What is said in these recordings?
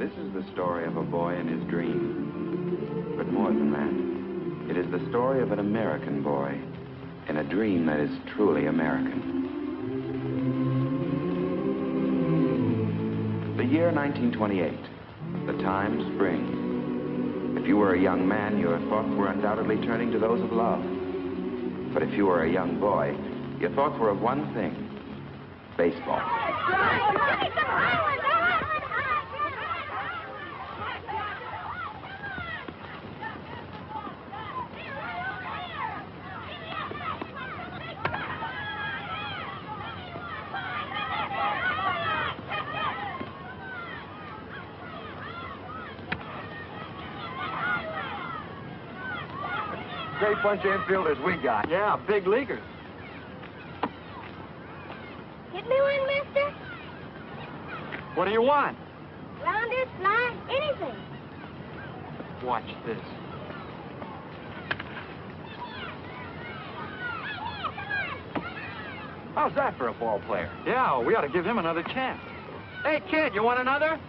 This is the story of a boy and his dream. But more than that, it is the story of an American boy in a dream that is truly American. The year 1928, the time spring. If you were a young man, your thoughts were undoubtedly turning to those of love. But if you were a young boy, your thoughts were of one thing: baseball. Great bunch of infielders we got. Yeah, big leaguers. Get me one, mister? What do you want? Rounder, fly, anything. Watch this. How's that for a ball player? Yeah, we ought to give him another chance. Hey, kid, you want another?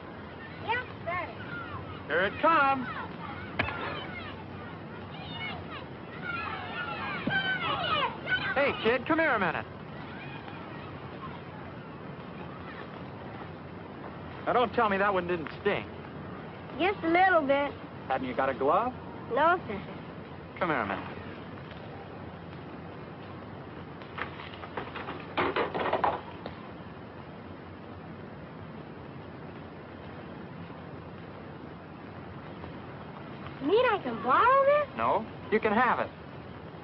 Yes, sir. Here it comes. Hey, kid, come here a minute. Now, don't tell me that one didn't sting. Just a little bit. Hadn't you got a glove? No, sir. Come here a minute. You mean I can borrow this? No, you can have it.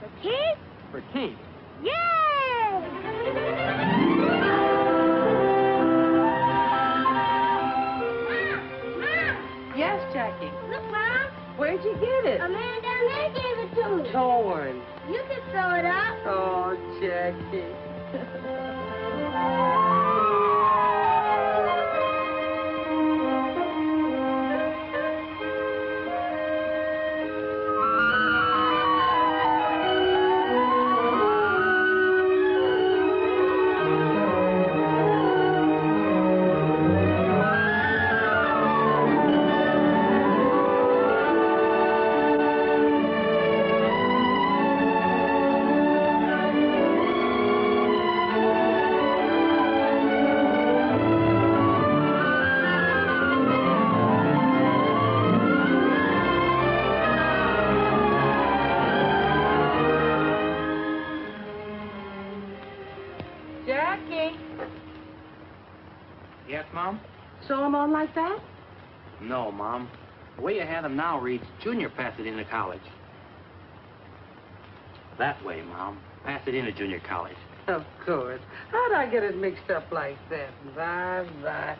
For keys? For keys. Yay! Yes, Jackie. Look, Mom. Where'd you get it? A man down there gave it to me. Torn. You can sew it up. Oh, Jackie. Yes, Mom? Sew them on like that? No, Mom. The way you have them now reads Junior Pasadena College. That way, Mom. Pasadena Junior College. Of course. How'd I get it mixed up like that? Bye.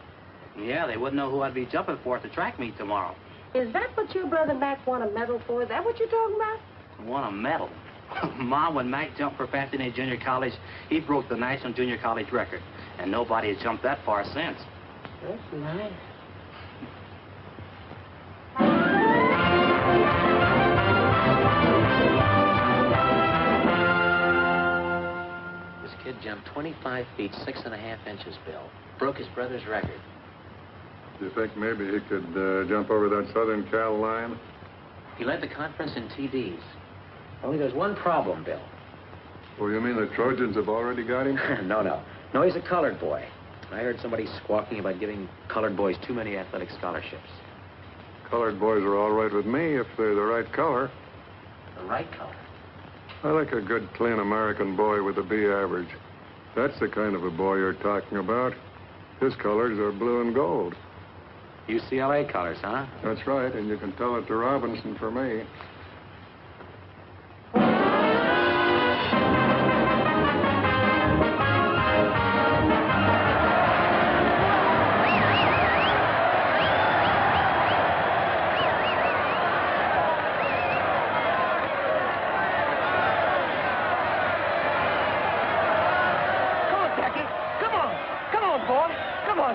Yeah, they wouldn't know who I'd be jumping for at the track meet tomorrow. Is that what your brother Mac won a medal for? Is that what you're talking about? Won a medal. Mom, when Mac jumped for Pasadena Junior College, he broke the National Junior College record. And nobody has jumped that far since. That's nice. This kid jumped 25 feet, 6.5 inches, Bill. Broke his brother's record. Do you think maybe he could jump over that Southern Cal line? He led the conference in TDs. Only there's one problem, Bill. Oh, you mean the Trojans have already got him? No, he's a colored boy. I heard somebody squawking about giving colored boys too many athletic scholarships. Colored boys are all right with me if they're the right color. The right color? I like a good, clean American boy with a B average. That's the kind of a boy you're talking about. His colors are blue and gold. UCLA colors, huh? That's right, and you can tell it to Robinson for me.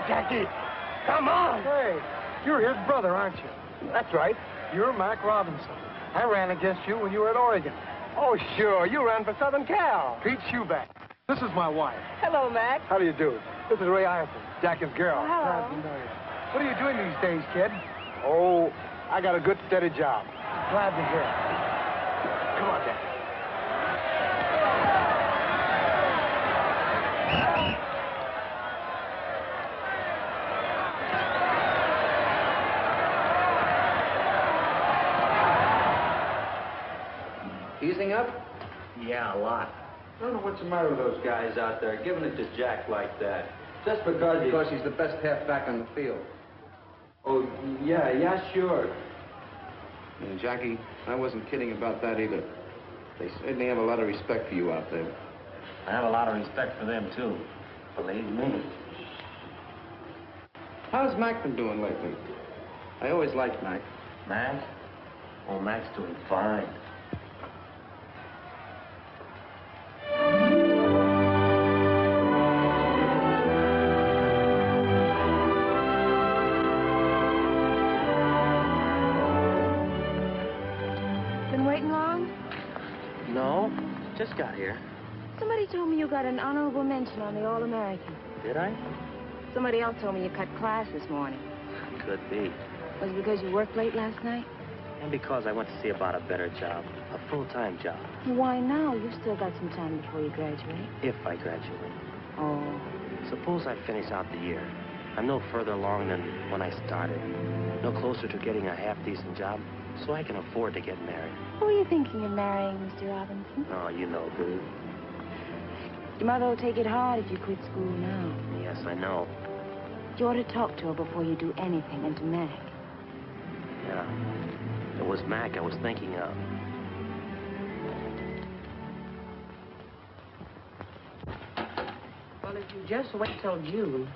Jackie, come on. Hey, you're his brother, aren't you? That's right. You're Mac Robinson. I ran against you when you were at Oregon. Oh, sure. You ran for Southern Cal. Pete Shoeback. This is my wife. Hello, Mac. How do you do? This is Ray Ireton, Jackie's girl. Hello. Glad to know you. What are you doing these days, kid? Oh, I got a good, steady job. Glad to hear it. Come on, Jack. Easing up? Yeah, a lot. I don't know what's the matter with those guys out there, giving it to Jack like that. Just because he's the best halfback on the field. Oh, yeah, sure. And Jackie, I wasn't kidding about that either. They certainly have a lot of respect for you out there. I have a lot of respect for them, too. Believe me. How's Mac been doing lately? I always liked Mac. Mac? Oh, Mac's doing fine. Been waiting long? No, just got here. Somebody told me you got an honorable mention on the All-American. Did I? Somebody else told me you cut class this morning. Could be. Was it because you worked late last night? And because I went to see about a better job. A full-time job. Why now? You've still got some time before you graduate. If I graduate. Oh. Suppose I finish out the year. I'm no further along than when I started. No closer to getting a half-decent job, so I can afford to get married. Who are you thinking of marrying, Mr. Robinson? Oh, you know, dude. Your mother will take it hard if you quit school now. Yes, I know. You ought to talk to her before you do anything, and to Mac. Yeah. It was Mac I was thinking of. Well, if you just wait till June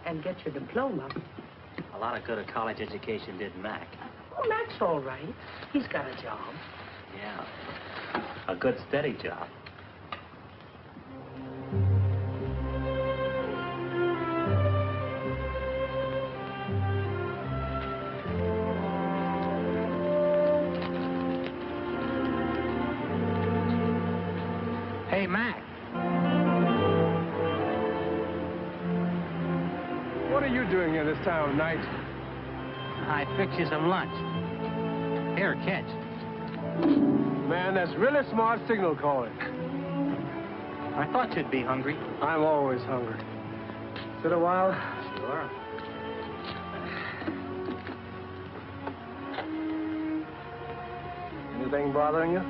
and get your diploma. A lot of good a college education did Mac. Oh, Mac's all right. He's got a job. Yeah. A good, steady job. Hey, Mac. What are you doing here this time of night? I fixed you some lunch. Here, catch. Man, that's really smart signal calling. I thought you'd be hungry. I'm always hungry. Sit a while. Sure. Anything bothering you?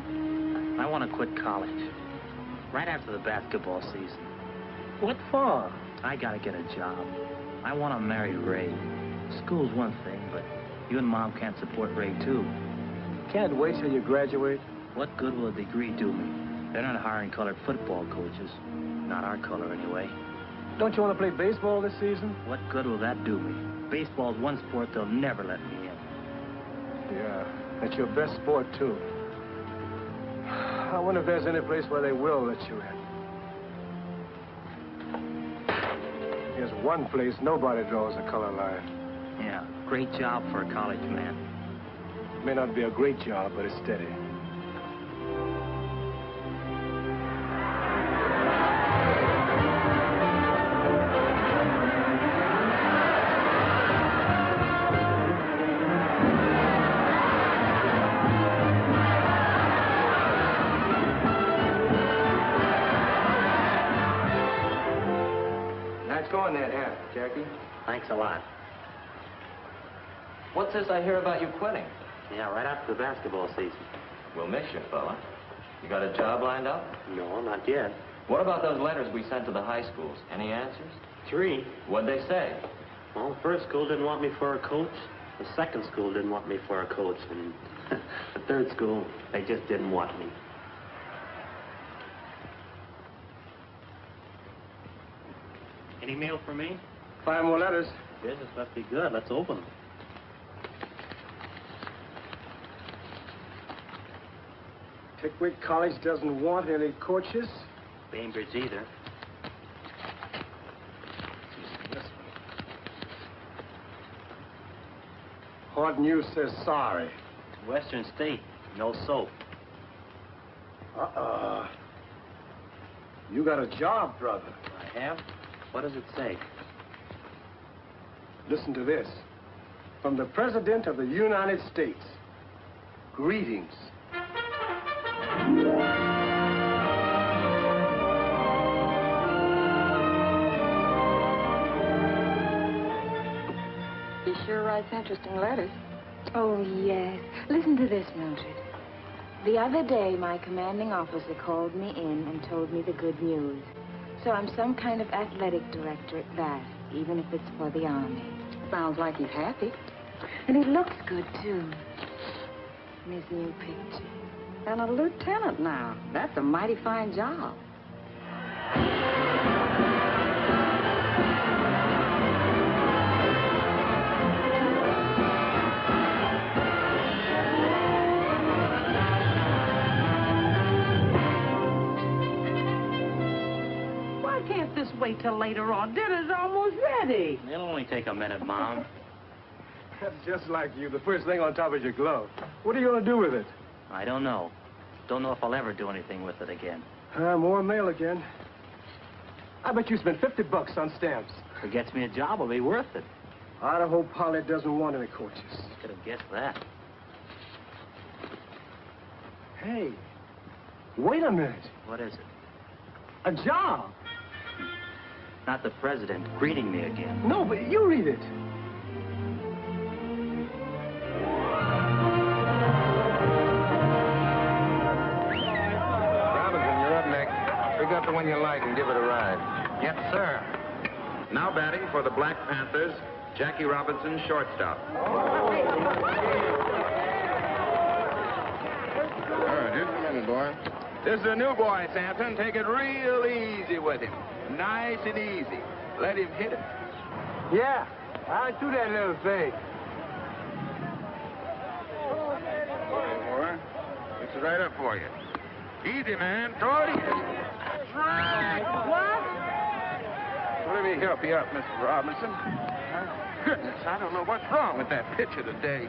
I want to quit college. Right after the basketball season. What for? I gotta get a job. I want to marry Ray. School's one thing, but you and Mom can't support Ray, too. Can't wait till you graduate. What good will a degree do me? They're not hiring colored football coaches. Not our color, anyway. Don't you want to play baseball this season? What good will that do me? Baseball's one sport they'll never let me in. Yeah, that's your best sport, too. I wonder if there's any place where they will let you in. There's one place nobody draws a color line. Yeah, great job for a college man. May not be a great job, but it's steady. Nice going that hat, Jackie. Thanks a lot. What's this I hear about you quitting? Yeah, right after the basketball season. We'll miss you, fella. You got a job lined up? No, not yet. What about those letters we sent to the high schools? Any answers? 3. What'd they say? Well, the first school didn't want me for a coach. The second school didn't want me for a coach. And the third school, they just didn't want me. Any mail for me? 5 more letters. Business must be good. Let's open them. Pickwick College doesn't want any coaches. Bainbridge either. This one. Hard News says sorry. Western State, no soap. You got a job, brother. I have? What does it say? Listen to this. From the President of the United States. Greetings. He sure writes interesting letters. Oh, yes. Listen to this, Mildred. The other day, my commanding officer called me in and told me the good news. So I'm some kind of athletic director at that, even if it's for the Army. Sounds like he's happy. And he looks good, too. In his new picture. And a lieutenant now. That's a mighty fine job. Why can't this wait till later on? Dinner's almost ready. It'll only take a minute, Mom. That's just like you. The first thing on top is your glove. What are you going to do with it? I don't know. Don't know if I'll ever do anything with it again. More mail again. I bet you spent $50 on stamps. If it gets me a job, it'll be worth it. I hope Polly doesn't want any coaches. Could have guessed that. Hey, wait a minute. What is it? A job. Not the president greeting me again. No, but you read it. Robinson, you're up next. Pick up the one you like and give it a ride. Yes, sir. Now batting for the Black Panthers, Jackie Robinson, shortstop. Just a minute, boy. This is a new boy, Sampson. Take it real easy with him. Nice and easy. Let him hit it. Yeah, I do that little thing. Boy, it's right up for you. Easy, man. Throw it easy. That's right. What? Let me help you up, Mr. Robinson. Goodness, I don't know what's wrong with that pitcher today.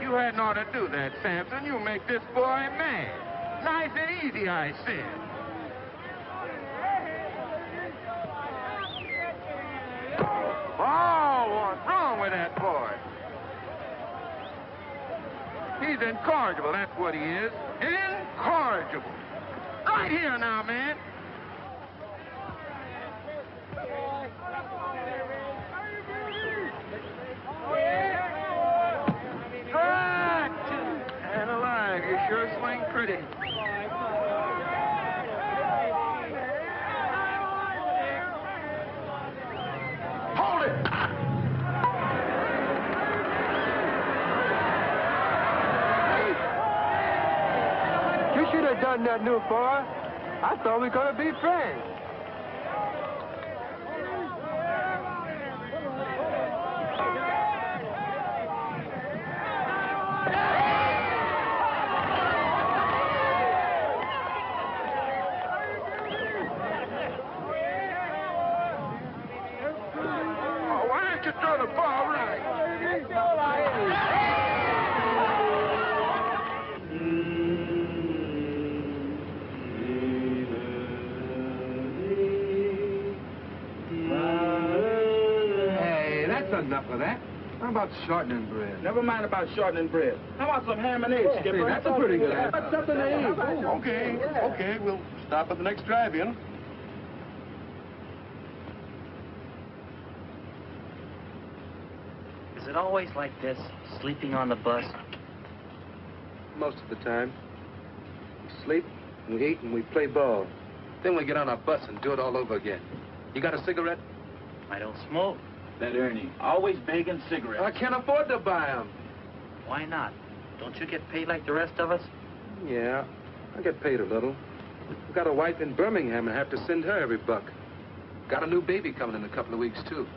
You hadn't ought to do that, Sampson. You make this boy mad. Nice and easy, I said. Oh, what's wrong with that boy? He's incorrigible, that's what he is. Incorrigible. Right here now, man. Strike! And alive, you sure swing pretty. Hold it! You should have done that, new boy. I thought we were going to be friends. Oh, why don't you throw the ball right? Enough of that. How about shortening bread? Never mind about shortening bread. How about some ham and eggs, Skipper? That's a pretty good answer. That's something to eat. Okay, we'll stop at the next drive-in. Is it always like this, sleeping on the bus? Most of the time. We sleep, we eat, and we play ball. Then we get on our bus and do it all over again. You got a cigarette? I don't smoke. That Ernie, always begging cigarettes. I can't afford to buy them. Why not? Don't you get paid like the rest of us? Yeah, I get paid a little. I've got a wife in Birmingham and have to send her every buck. Got a new baby coming in a couple of weeks, too.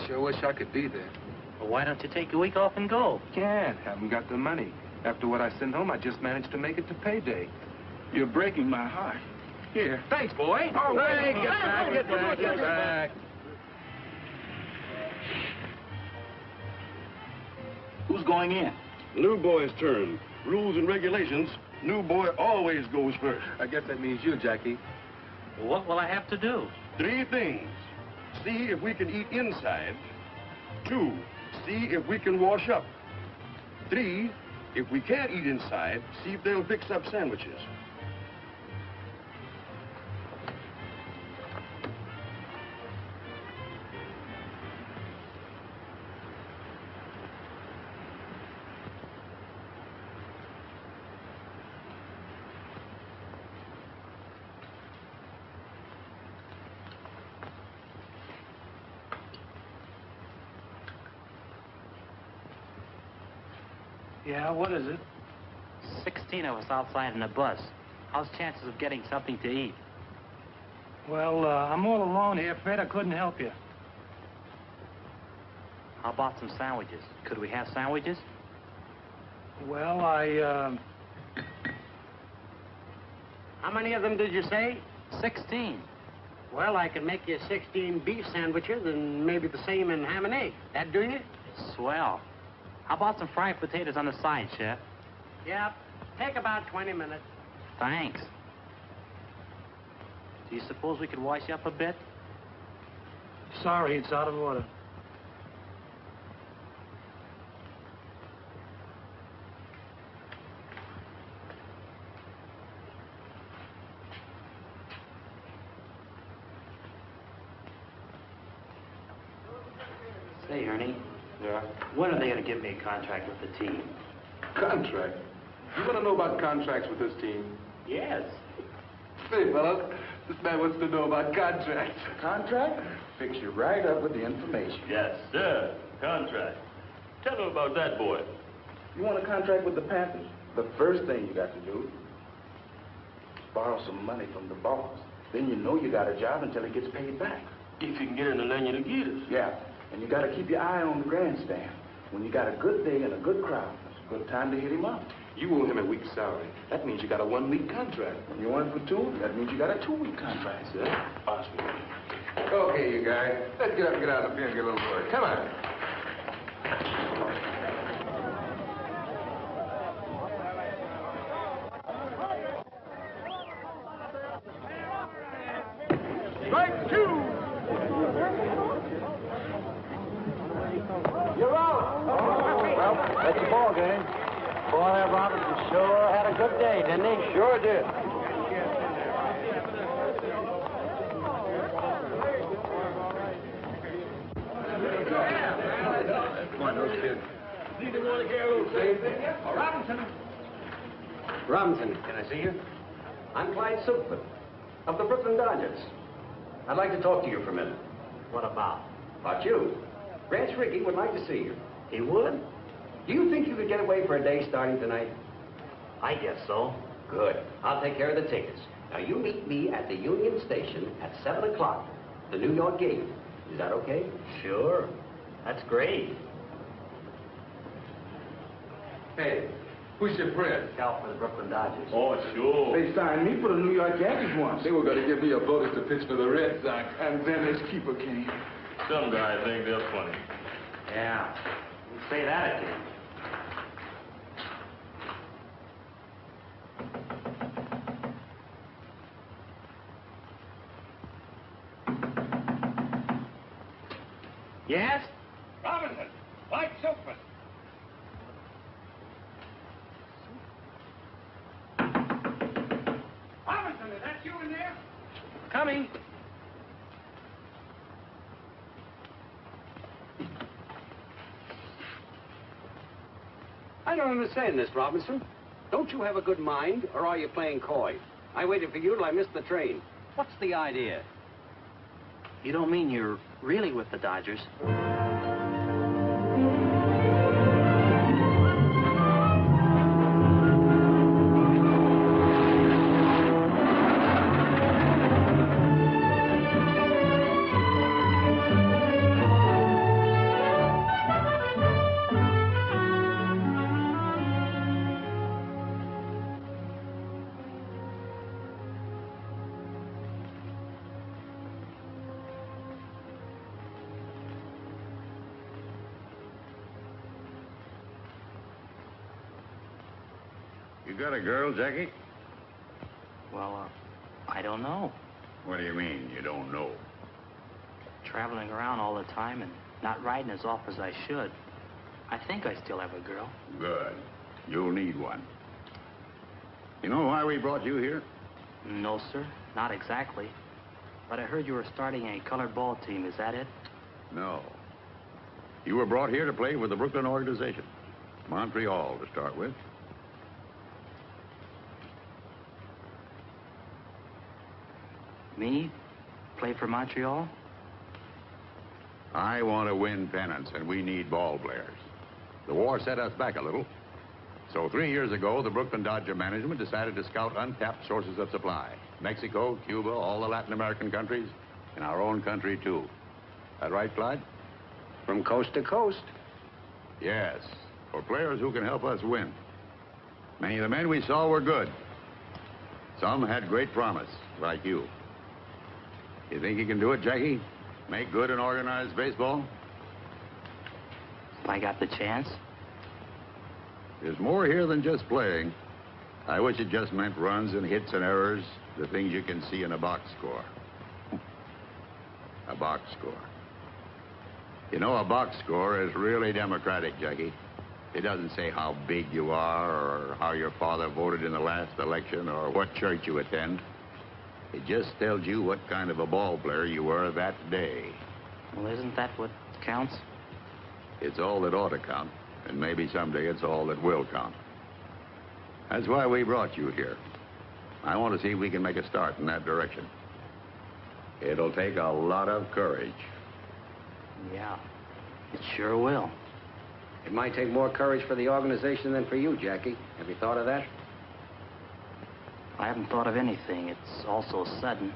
Sure wish I could be there. Well, why don't you take a week off and go? Can't. Haven't got the money. After what I send home, I just managed to make it to payday. You're breaking my heart. Here. Thanks, boy. Oh, hey, get back. Who's going in? New boy's turn. Rules and regulations, new boy always goes first. I guess that means you, Jackie. What will I have to do? 3 things. See if we can eat inside, 2, see if we can wash up. 3, if we can't eat inside, see if they'll fix up sandwiches. Yeah, what is it? 16 of us outside in a bus. How's chances of getting something to eat? Well, I'm all alone here, Fred. I couldn't help you. How about some sandwiches? Could we have sandwiches? Well, How many of them did you say? 16. Well, I can make you 16 beef sandwiches and maybe the same in ham and egg. That do you? Swell. How about some fried potatoes on the side, Chef? Yep. Take about 20 minutes. Thanks. Do you suppose we could wash you up a bit? sorry, it's out of order. Say, Ernie. Yeah? When are they going to give me a contract with the team? Contract? You want to know about contracts with this team? Yes. Say, fellas, this man wants to know about contracts. Contract? Fix you right up with the information. Yes, sir. Contract. Tell him about that, boy. You want a contract with the Panthers? The first thing you got to do is borrow some money from the boss. Then you know you got a job until he gets paid back. If you can get in the lane to get us. Yeah, and you got to keep your eye on the grandstand. When you got a good day and a good crowd, it's a good time to hit him up. You owe him a week's salary. That means you got a 1-week contract. When you want it for 2, that means you got a 2-week contract. Yeah? Awesome. Okay, you guys. Let's get up and get out of the field and get a little work. Come on. Strike 2! You're out! Well, that's the ball game. Boy, Robinson sure had a good day, didn't he? Sure did. Come on, those kids. Robinson, can I see you? I'm Clyde Silkman of the Brooklyn Dodgers. I'd like to talk to you for a minute. What about? About you. Grant Rickey would like to see you. He would? Do you think you could get away for a day starting tonight? I guess so. Good. I'll take care of the tickets. Now, you meet me at the Union Station at 7 o'clock, the New York game. Is that okay? Sure. That's great. Hey, who's your friend? Scout for the Brooklyn Dodgers. Oh, sure. They signed me for the New York Yankees once. They were going to give me a bonus to pitch for the Red Sox, and then his keeper came. Some guys think they're funny. Yeah. Say that again. Yes? Robinson, Mike Silkman. Robinson, is that you in there? Coming. I don't understand this, Robinson. Don't you have a good mind, or are you playing coy? I waited for you till I missed the train. What's the idea? You don't mean you're really with the Dodgers? You got a girl, Jackie? Well, I don't know. What do you mean, you don't know? Traveling around all the time and Not riding as off as I should. I think I still have a girl. Good. You'll need one. You know why we brought you here? No, sir. Not exactly. But I heard you were starting a colored ball team. Is that it? No. You were brought here to play with the Brooklyn organization. Montreal, to start with. Me? Play for Montreal? I want to win pennants, and we need ball players. The war set us back a little. So 3 years ago, the Brooklyn Dodger management decided to scout untapped sources of supply. Mexico, Cuba, all the Latin American countries, and our own country, too. That right, Clyde? From coast to coast. Yes, for players who can help us win. Many of the men we saw were good. Some had great promise, like you. You think you can do it, Jackie? Make good in organized baseball? If I got the chance? There's more here than just playing. I wish it just meant runs and hits and errors, the things you can see in a box score. A box score. You know, a box score is really democratic, Jackie. It doesn't say how big you are or how your father voted in the last election or what church you attend. It just tells you what kind of a ball player you were that day. Well, isn't that what counts? It's all that ought to count, and maybe someday it's all that will count. That's why we brought you here. I want to see if we can make a start in that direction. It'll take a lot of courage. Yeah, it sure will. It might take more courage for the organization than for you, Jackie. Have you thought of that? I haven't thought of anything. It's all so sudden.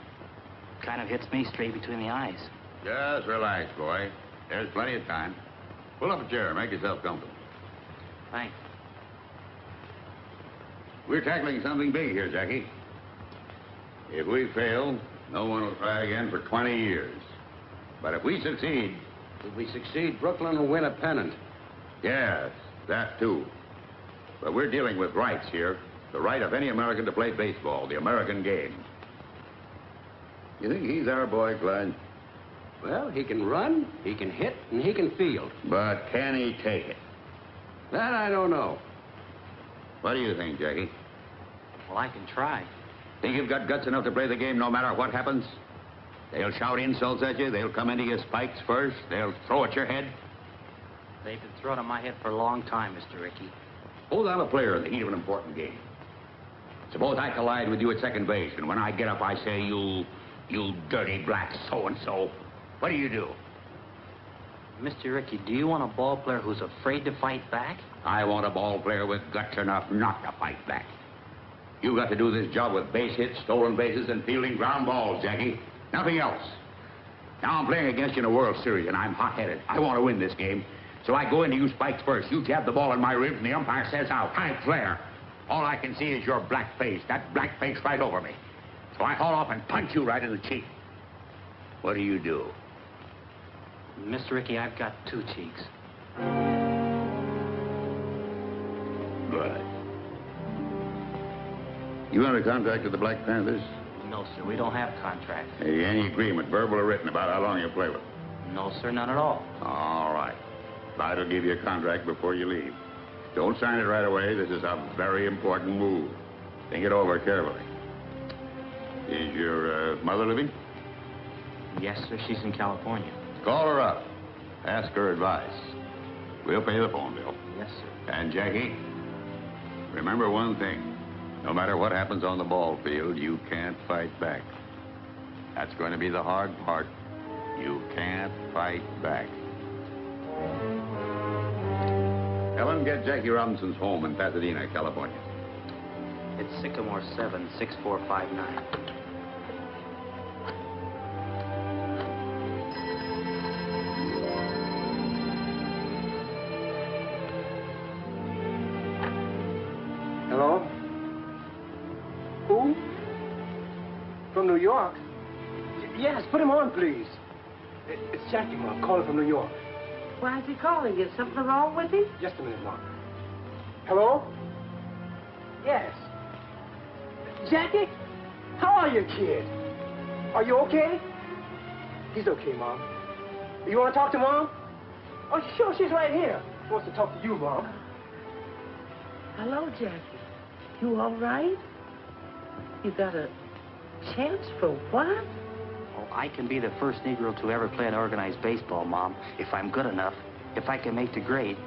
Kind of hits me straight between the eyes. Just relax, boy. There's plenty of time. Pull up a chair. Make yourself comfortable. Thanks. We're tackling something big here, Jackie. If we fail, no one will try again for 20 years. But if we succeed... If we succeed, Brooklyn will win a pennant. Yes, that too. But we're dealing with rights here. The right of any American to play baseball, the American game. You think he's our boy, Clyde? Well, he can run, he can hit, and he can field. But can he take it? That I don't know. What do you think, Jackie? Well, I can try. Think you've got guts enough to play the game no matter what happens? They'll shout insults at you. They'll come into your spikes first. They'll throw at your head. They've been throwing at my head for a long time, Mr. Rickey. Suppose I'm a player in the heat of an important game. Suppose I collide with you at second base, and when I get up, I say, you dirty black so-and-so. What do you do? Mr. Rickey, do you want a ball player who's afraid to fight back? I want a ball player with guts enough not to fight back. You got to do this job with base hits, stolen bases, and fielding ground balls, Jackie. Nothing else. Now I'm playing against you in a World Series, and I'm hot-headed. I want to win this game. So I go into you spikes first. You jab the ball in my ribs, and the umpire says out. High flare. All I can see is your black face. That black face right over me. So I haul off and punch you right in the cheek. What do you do? Mr. Rickey, I've got two cheeks. Good. You under contract with the Black Panthers? No, sir. We don't have contracts. Any agreement, verbal or written, about how long you'll play with them? No, sir. None at all. All right. Clyde will give you a contract before you leave. Don't sign it right away. This is a very important move. Think it over carefully. Is your mother living? Yes, sir. She's in California. Call her up. Ask her advice. We'll pay the phone bill. Yes, sir. And, Jackie, remember one thing. No matter what happens on the ball field, you can't fight back. That's going to be the hard part. You can't fight back. Helen, get Jackie Robinson's home in Pasadena, California. It's Sycamore 7, 6459. Hello? Who? From New York? Yes, put him on, please. It's Jackie, Mom, calling from New York. Why is he calling? Is something wrong with him? Just a minute, Mom. Hello? Yes. Jackie? How are you, kid? Are you okay? He's okay, Mom. You want to talk to Mom? Oh, sure, she's right here. She wants to talk to you, Mom. Hello, Jackie. You all right? You got a chance for what? Oh, I can be the first Negro to ever play an organized baseball, Mom, if I'm good enough. If I can make the grade.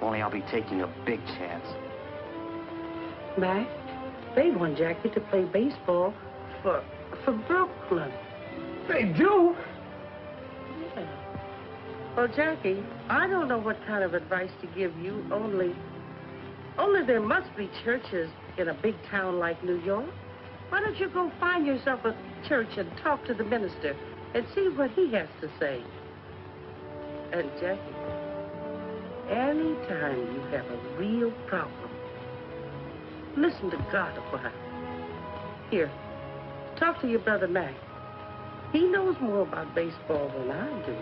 Only I'll be taking a big chance. Mac, they want Jackie to play baseball for Brooklyn. They do? Yeah. Well, Jackie, I don't know what kind of advice to give you, only there must be churches in a big town like New York. Why don't you go find yourself a church and talk to the minister and see what he has to say? And Jackie, anytime you have a real problem, listen to God a while. Here, talk to your brother Mac. He knows more about baseball than I do.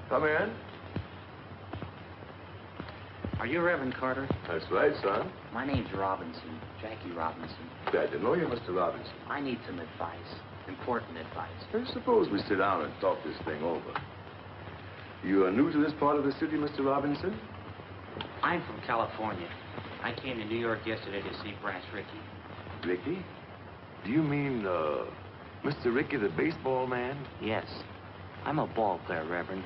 Come in. Are you Reverend Carter? That's right, son. My name's Robinson, Jackie Robinson. Glad to know you, Mr. Robinson. I need some advice, important advice. I suppose we sit down and talk this thing over. You are new to this part of the city, Mr. Robinson? I'm from California. I came to New York yesterday to see Brass Rickey. Ricky? Do you mean, Mr. Rickey, the baseball man? Yes. I'm a ball player, Reverend.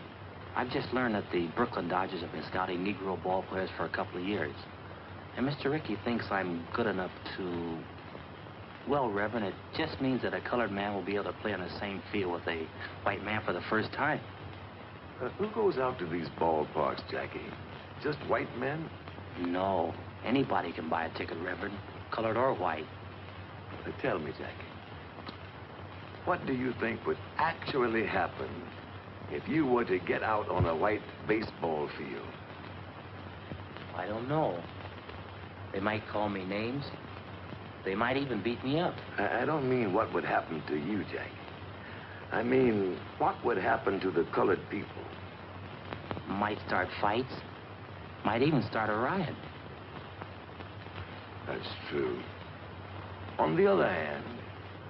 I've just learned that the Brooklyn Dodgers have been scouting Negro ball players for a couple of years. And Mr. Rickey thinks I'm good enough to... Well, Reverend, it just means that a colored man will be able to play on the same field with a white man for the first time. Who goes out to these ballparks, Jackie? Just white men? No. Anybody can buy a ticket, Reverend, colored or white. Tell me, Jackie, what do you think would actually happen if you were to get out on a white baseball field? I don't know. They might call me names. They might even beat me up. I don't mean what would happen to you, Jackie. I mean, what would happen to the colored people? Might start fights. Might even start a riot. That's true. On the other hand,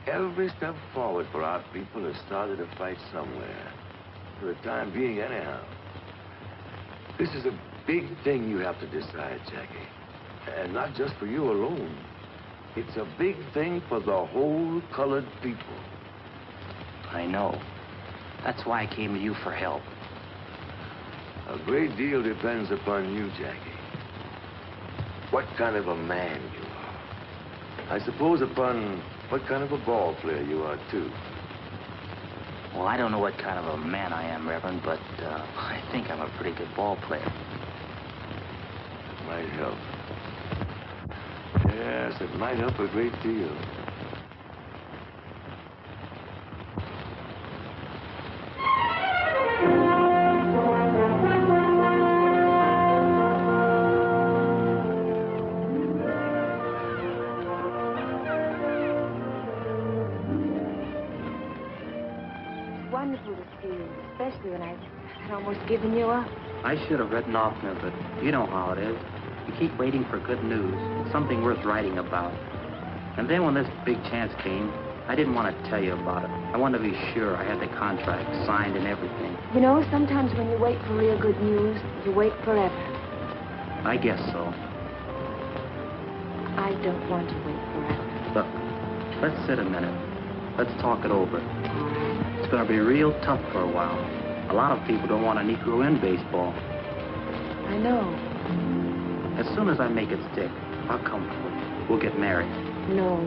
every step forward for our people has started a fight somewhere. For the time being, anyhow. This is a big thing you have to decide, Jackie. And not just for you alone. It's a big thing for the whole colored people. I know. That's why I came to you for help. A great deal depends upon you, Jackie. What kind of a man you are. I suppose upon what kind of a ball player you are, too. Well, I don't know what kind of a man I am, Reverend, but I think I'm a pretty good ball player. Might help. Yes, it might help a great deal. Wonderful to see you, especially when I had almost given you up. I should have written off now, but you know how it is. You keep waiting for good news, something worth writing about. And then when this big chance came, I didn't want to tell you about it. I wanted to be sure I had the contract signed and everything. You know, sometimes when you wait for real good news, you wait forever. I guess so. I don't want to wait forever. Look, let's sit a minute. Let's talk it over. It's going to be real tough for a while. A lot of people don't want a Negro in baseball. I know. As soon as I make it stick, I'll come for it. We'll get married. No.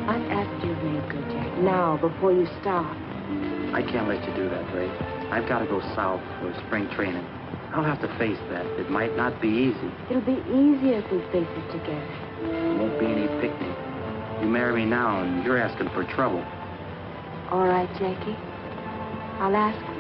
I've asked you to make good, Jack. Now, before you stop. I can't let you do that, Ray. I've got to go south for spring training. I'll have to face that. It might not be easy. It'll be easier if we face it together. There won't be any picnic. You marry me now, and you're asking for trouble. All right, Jackie. I'll ask for it.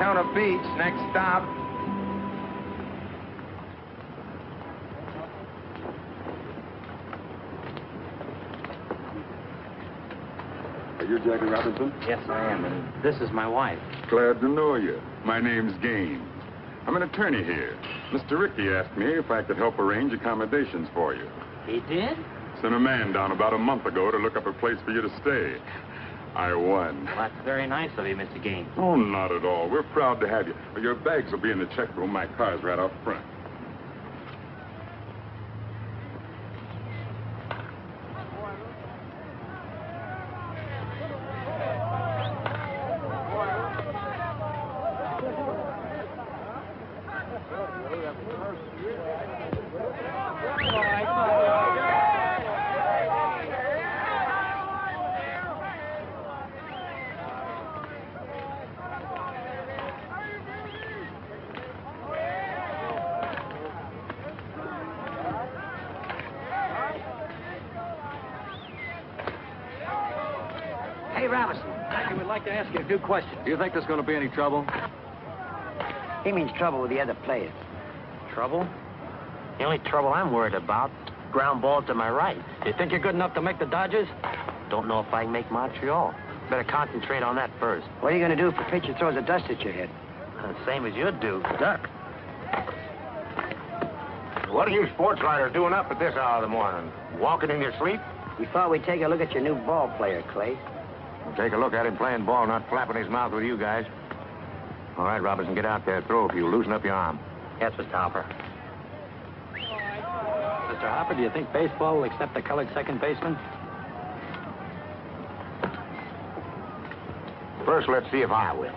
Daytona Beach, next stop. Are you Jackie Robinson? Yes, I am, and this is my wife. Glad to know you. My name's Gaines. I'm an attorney here. Mr. Rickey asked me if I could help arrange accommodations for you. He did? Sent a man down about a month ago to look up a place for you to stay. I won. Well, that's very nice of you, Mr. Gaines. Oh, not at all. We're proud to have you. Your bags will be in the check room. My car's right out front. Hey, Robinson, I would like to ask you a few questions. Do you think there's going to be any trouble? He means trouble with the other players. Trouble? The only trouble I'm worried about, ground ball to my right. You think you're good enough to make the Dodgers? Don't know if I can make Montreal. Better concentrate on that first. What are you going to do if a pitcher throws a dust at your head? Same as you'd do, duck. What are you sports writers doing up at this hour of the morning? Walking in your sleep? We thought we'd take a look at your new ball player, Clay. Well, take a look at him playing ball, not flapping his mouth with you guys. All right, Robinson, get out there. Throw a few. Loosen up your arm. Yes, Mr. Hopper. Mr. Hopper, do you think baseball will accept a colored second baseman? First, let's see if I will.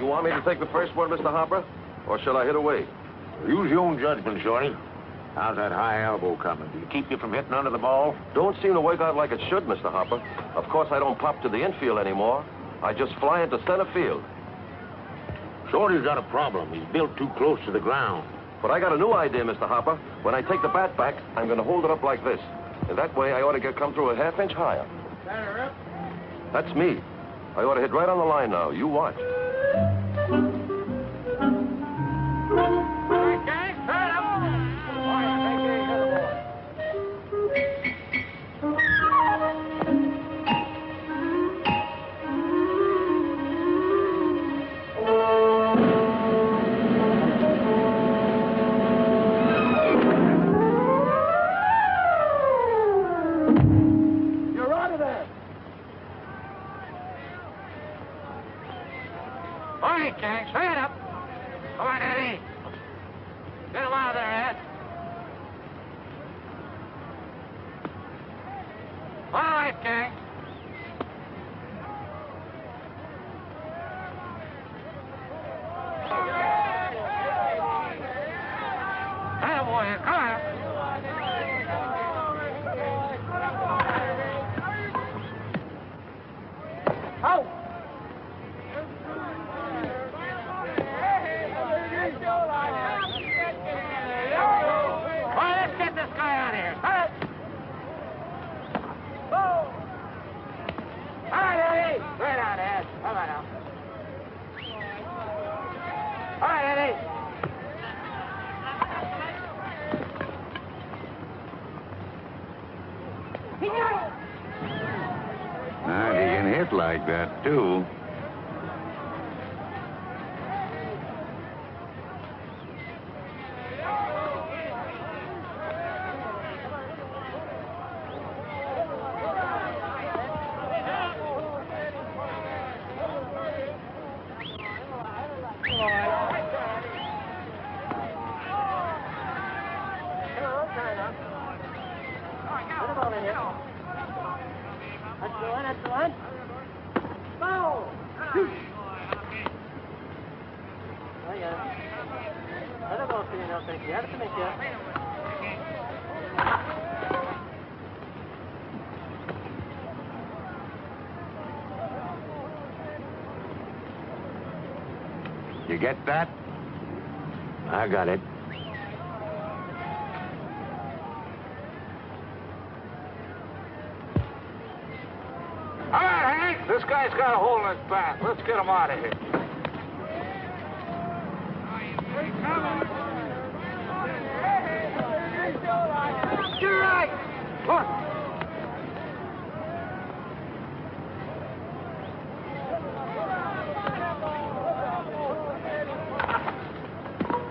You want me to take the first one, Mr. Hopper? Or shall I hit away? Use your own judgment, Shorty. How's that high elbow coming? Do you keep you from hitting under the ball? Don't seem to work out like it should, Mr. Hopper. Of course, I don't pop to the infield anymore. I just fly into center field. Shorty's got a problem. He's built too close to the ground. But I got a new idea, Mr. Hopper. When I take the bat back, I'm going to hold it up like this. And that way, I ought to come through a half-inch higher. Batter up. That's me. I ought to hit right on the line now. You watch. like that, too. You get that? I got it. All right, Hank, this guy's got a hole in his back. Let's get him out of here. You're right. Look.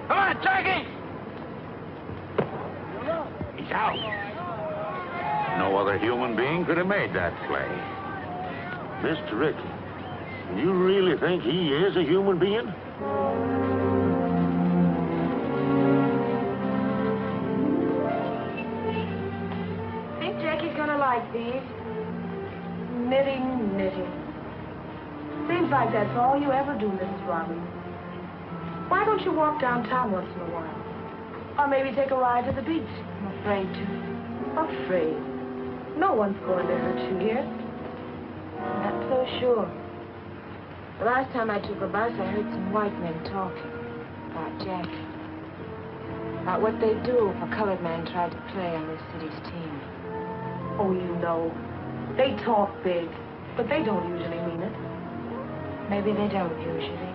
Come on, Jackie! He's out. No other human being could have made that play. Mr. Ricky, you really think he is a human being? I think Jackie's gonna like these. Knitting, knitting. Seems like that's all you ever do, Mrs. Robinson. Why don't you walk downtown once in a while? Or maybe take a ride to the beach? I'm afraid to. Afraid? No one's going to hurt you here. Not so sure. The last time I took a bus, I heard some white men talking about Jackie. About what they'd do if a colored man tried to play on this city's team. Oh, you know. They talk big, but they don't usually mean it. Maybe they don't usually.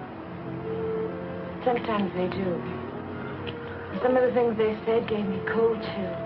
Sometimes they do. And some of the things they said gave me cold chills.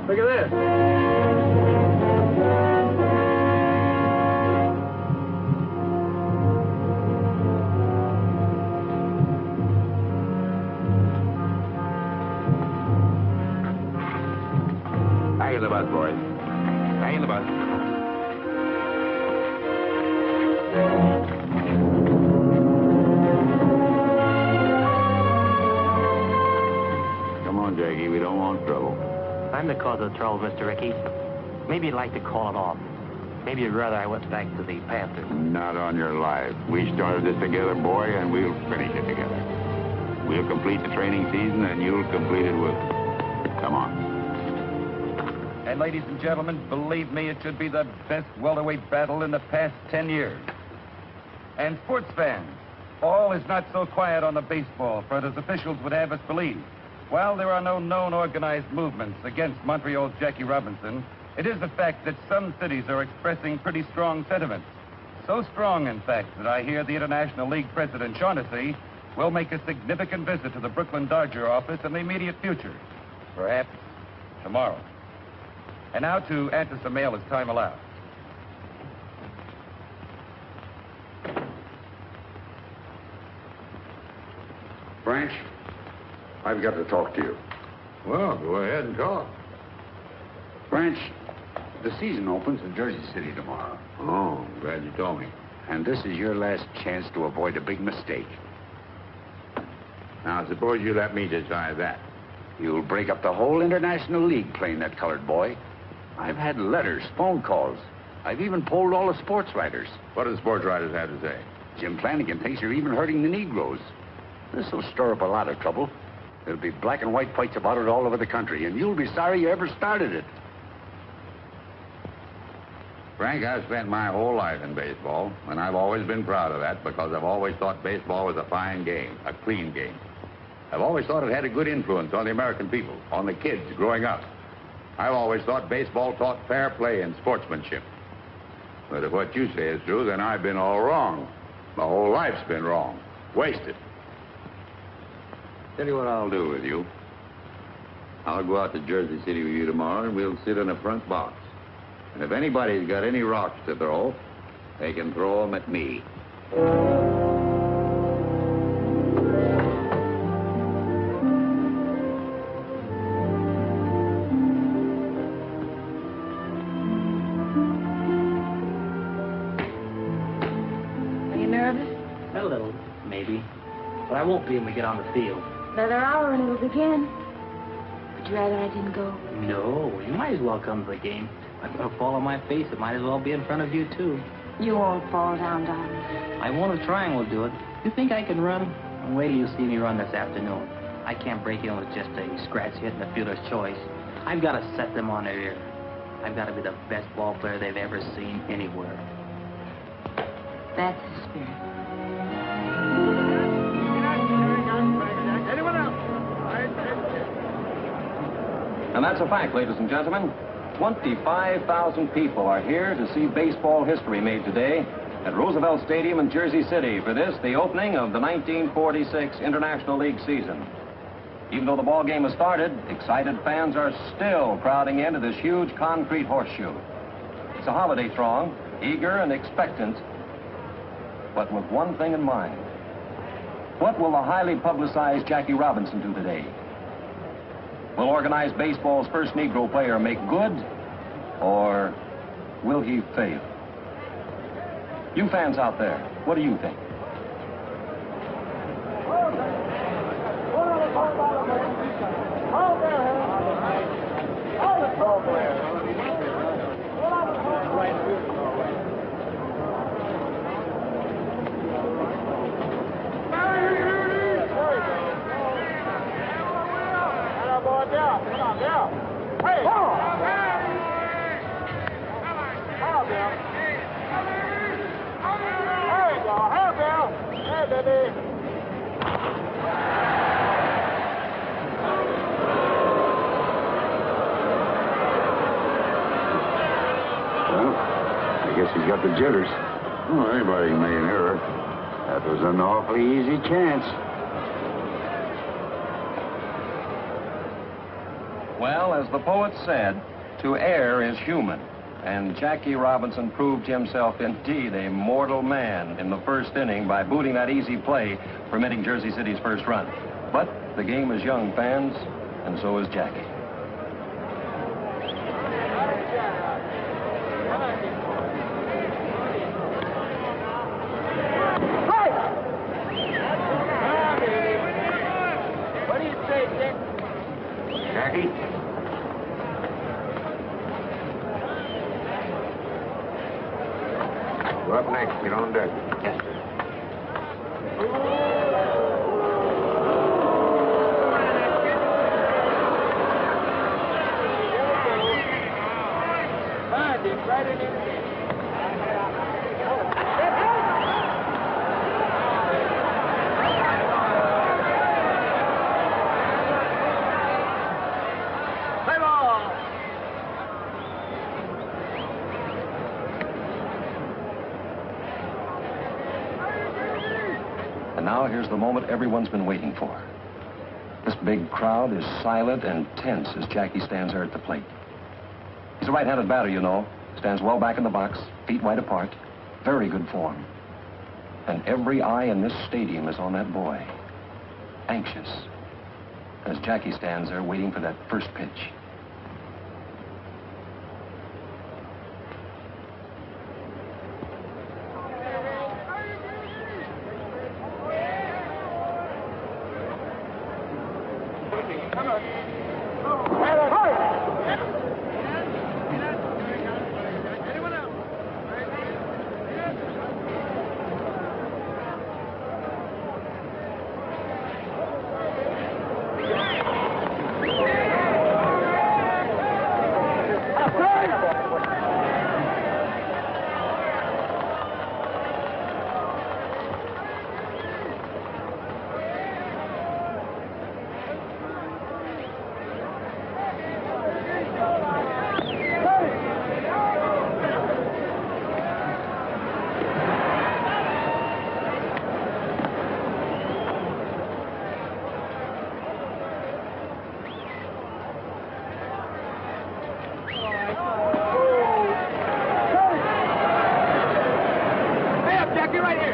Look at this. Back in the bus, boys. Back in the bus. Come on, Jackie. We don't want trouble. I'm the cause of the trouble, Mr. Ricky. Maybe you'd like to call it off. Maybe you'd rather I went back to the Panthers. Not on your life. We started this together, boy, and we'll finish it together. We'll complete the training season, and you'll complete it with us. Come on. And ladies and gentlemen, believe me, it should be the best welterweight battle in the past 10 years. And sports fans, all is not so quiet on the baseball front as officials would have us believe. While there are no known organized movements against Montreal's Jackie Robinson, it is a fact that some cities are expressing pretty strong sentiments. So strong, in fact, that I hear the International League President Shaughnessy will make a significant visit to the Brooklyn Dodger office in the immediate future. Perhaps tomorrow. And now to answer some mail as time allows. Branch, I've got to talk to you. Well, go ahead and talk. Branch, the season opens in Jersey City tomorrow. Oh, I'm glad you told me. And this is your last chance to avoid a big mistake. Now, suppose you let me decide that. You'll break up the whole International League playing that colored boy. I've had letters, phone calls. I've even polled all the sports writers. What do the sports writers have to say? Jim Flanagan thinks you're even hurting the Negroes. This will stir up a lot of trouble. There'll be black and white fights about it all over the country, and you'll be sorry you ever started it. Frank, I've spent my whole life in baseball, and I've always been proud of that because I've always thought baseball was a fine game, a clean game. I've always thought it had a good influence on the American people, on the kids growing up. I've always thought baseball taught fair play and sportsmanship. But if what you say is true, then I've been all wrong. My whole life's been wrong. Wasted. Tell you what I'll do with you. I'll go out to Jersey City with you tomorrow, and we'll sit in a front box. And if anybody's got any rocks to throw, they can throw them at me. Are you nervous? A little, maybe. But I won't be when we get on the field. Another hour and it'll begin. Would you rather I didn't go? No, you might as well come to the game. If I'm gonna fall on my face, it might as well be in front of you, too. You won't fall down, darling. I won't if trying will do it. You think I can run? Wait till you see me run this afternoon. I can't break in with just a scratch hit and a fielder's choice. I've got to set them on their ear. I've got to be the best ball player they've ever seen anywhere. That's the spirit. Anyone else? And that's a fact, ladies and gentlemen. 25,000 people are here to see baseball history made today at Roosevelt Stadium in Jersey City for this, the opening of the 1946 International League season. Even though the ball game has started, excited fans are still crowding into this huge concrete horseshoe. It's a holiday throng, eager and expectant, but with one thing in mind. What will the highly publicized Jackie Robinson do today? Will organized baseball's first Negro player make good, or will he fail? You fans out there, what do you think? He's got the jitters. Well, anybody can make an error. That was an awfully easy chance. Well, as the poet said, to err is human. And Jackie Robinson proved himself indeed a mortal man in the first inning by booting that easy play, permitting Jersey City's first run. But the game is young, fans, and so is Jackie. Jackie? You're up next. Get on deck. Yes, sir. Right in there. And now here's the moment everyone's been waiting for. This big crowd is silent and tense as Jackie stands there at the plate. He's a right-handed batter, you know. Stands well back in the box, feet wide apart. Very good form. And every eye in this stadium is on that boy. Anxious. As Jackie stands there waiting for that first pitch. Jackie, right here.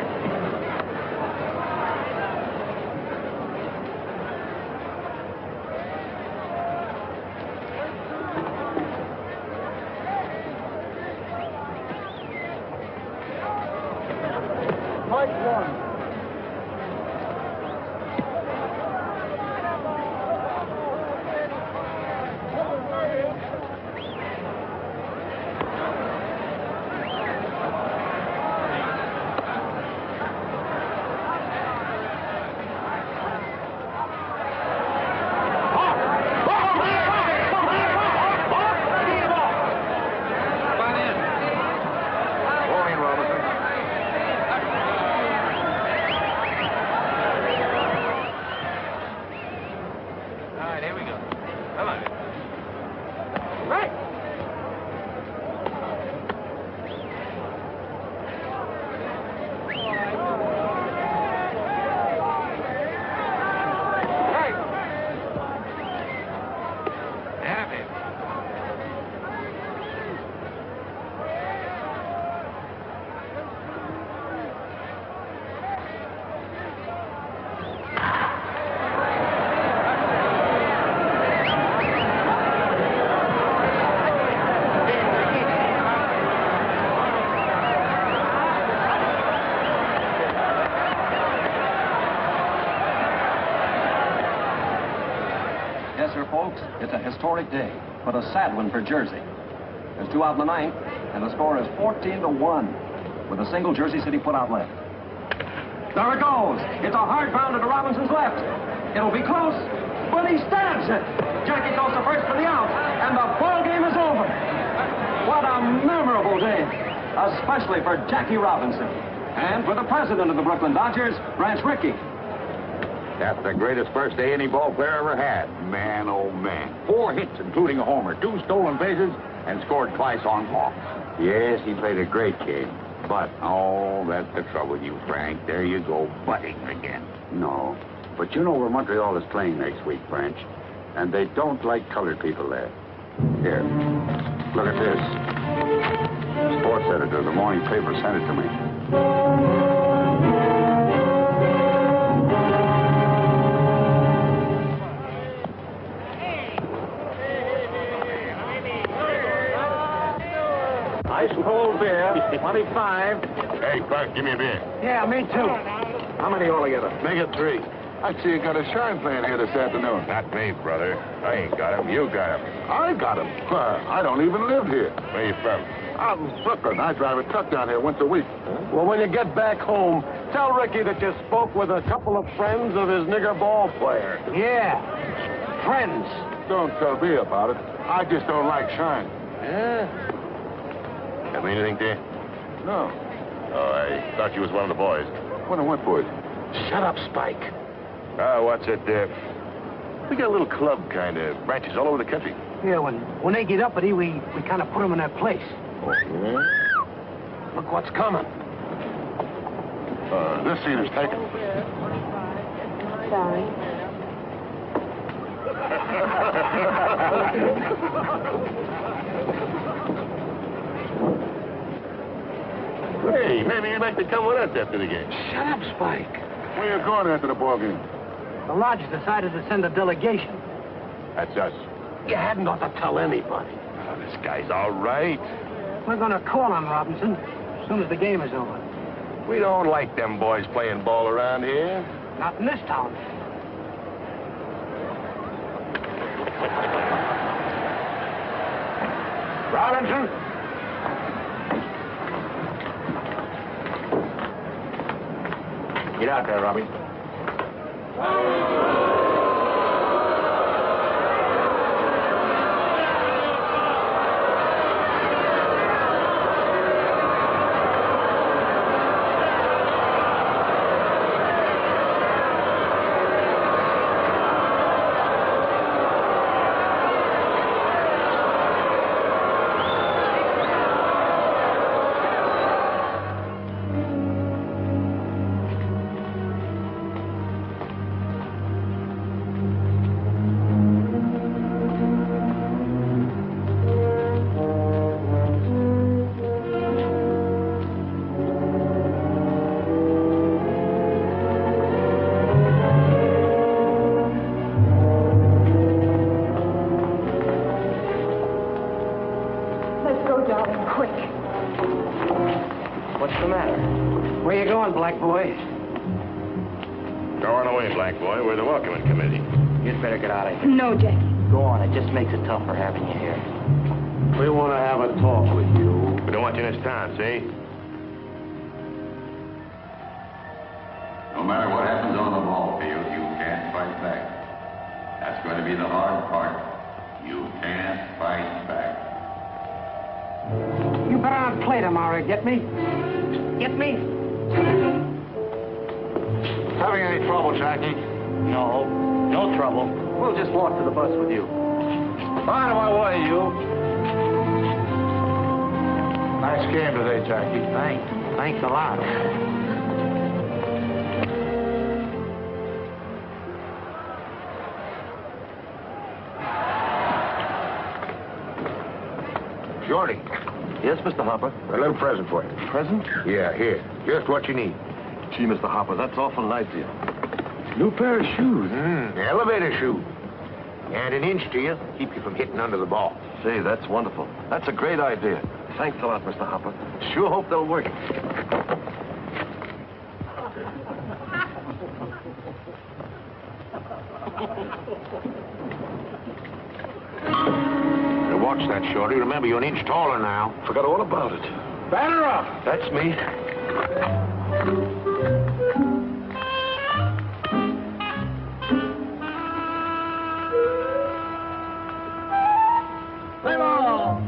Yes, sir, folks, it's a historic day, but a sad one for Jersey. There's 2 out in the 9th, and the score is 14-1, with a single Jersey City put-out left. There it goes. It's a hard bounder to Robinson's left. It'll be close, but he stabs it. Jackie goes to first for the out, and the ball game is over. What a memorable day, especially for Jackie Robinson, and for the president of the Brooklyn Dodgers, Branch Rickey. That's the greatest first day any ball player ever had. Man, oh, man. 4 hits, including a homer, 2 stolen bases, and scored twice on walks. Yes, he played a great game. But, oh, that's the trouble with you, Frank. There you go, butting again. No, but you know where Montreal is playing next week, Branch. And they don't like colored people there. Here, look at this. Sports editor of the morning paper sent it to me. Ice cold beer, 25. Hey, Clark, give me a beer. Yeah, me too. How many altogether? Make it 3. I see you got a shine playing here this afternoon. Not me, brother. I ain't got him. You got him. I got him. I don't even live here. Where you from? I'm in Brooklyn. I drive a truck down here once a week. Well, when you get back home, tell Ricky that you spoke with a couple of friends of his nigger ball player. Yeah, friends. Don't tell me about it. I just don't like shine. Yeah? Have anything to you? No. Oh, I thought you was one of the boys. One of what boys? Shut up, Spike. What's it, we got a little club, kind of, branches all over the country. Yeah, when they get uppity, we kind of put them in their place. Oh, yeah? Look what's coming. This seat is taken. Sorry. Hey, maybe you'd like to come with us after the game. Shut up, Spike. Where you going after the ball game? The lodge decided to send a delegation. That's us. You hadn't ought to tell anybody. Oh, this guy's all right. We're going to call on Robinson as soon as the game is over. We don't like them boys playing ball around here. Not in this town. Robinson? Get out there, Robbie. Where you going, black boy? Go on away, black boy. We're the welcoming committee. You'd better get out of here. No, Jackie. Go on, it just makes it tougher having you here. We want to have a talk with you. We don't want you in this town, see? No matter what happens on the ball field, you can't fight back. That's going to be the hard part. You can't fight back. You better not play tomorrow, get me? Get me? Having any trouble, Jackie? No, no trouble. We'll just walk to the bus with you. Out of my way, you. Nice game today, Jackie. Thanks a lot. Shorty. Yes, Mr. Hopper? A little present for you. Present? Yeah, here. Just what you need. Gee, Mr. Hopper, that's awful nice of you. New pair of shoes. Elevator shoe. Add an inch to you, keep you from hitting under the ball. Say, that's wonderful. That's a great idea. Thanks a lot, Mr. Hopper. Sure hope they'll work. Now watch that, Shorty. Remember, you're an inch taller now. Forgot all about it. Batter up. That's me. Play ball.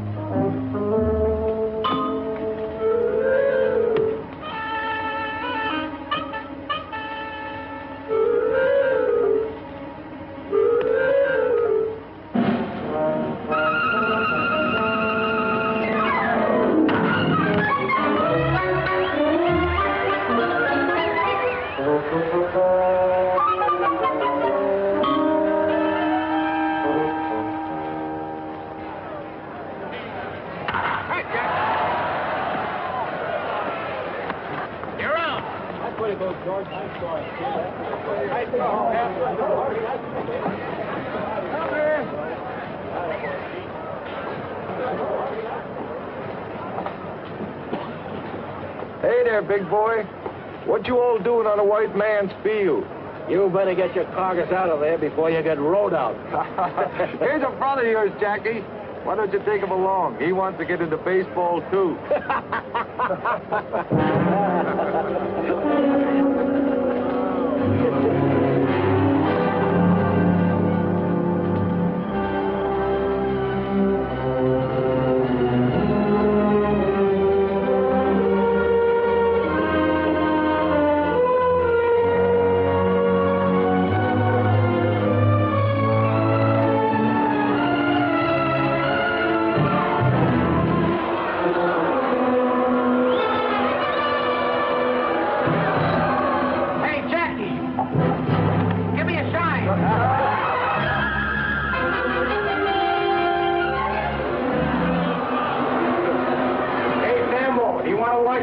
Hey there, big boy. What you all doing on a white man's field? You better get your carcass out of there before you get rode out. Here's a brother of yours, Jackie. Why don't you take him along? He wants to get into baseball, too.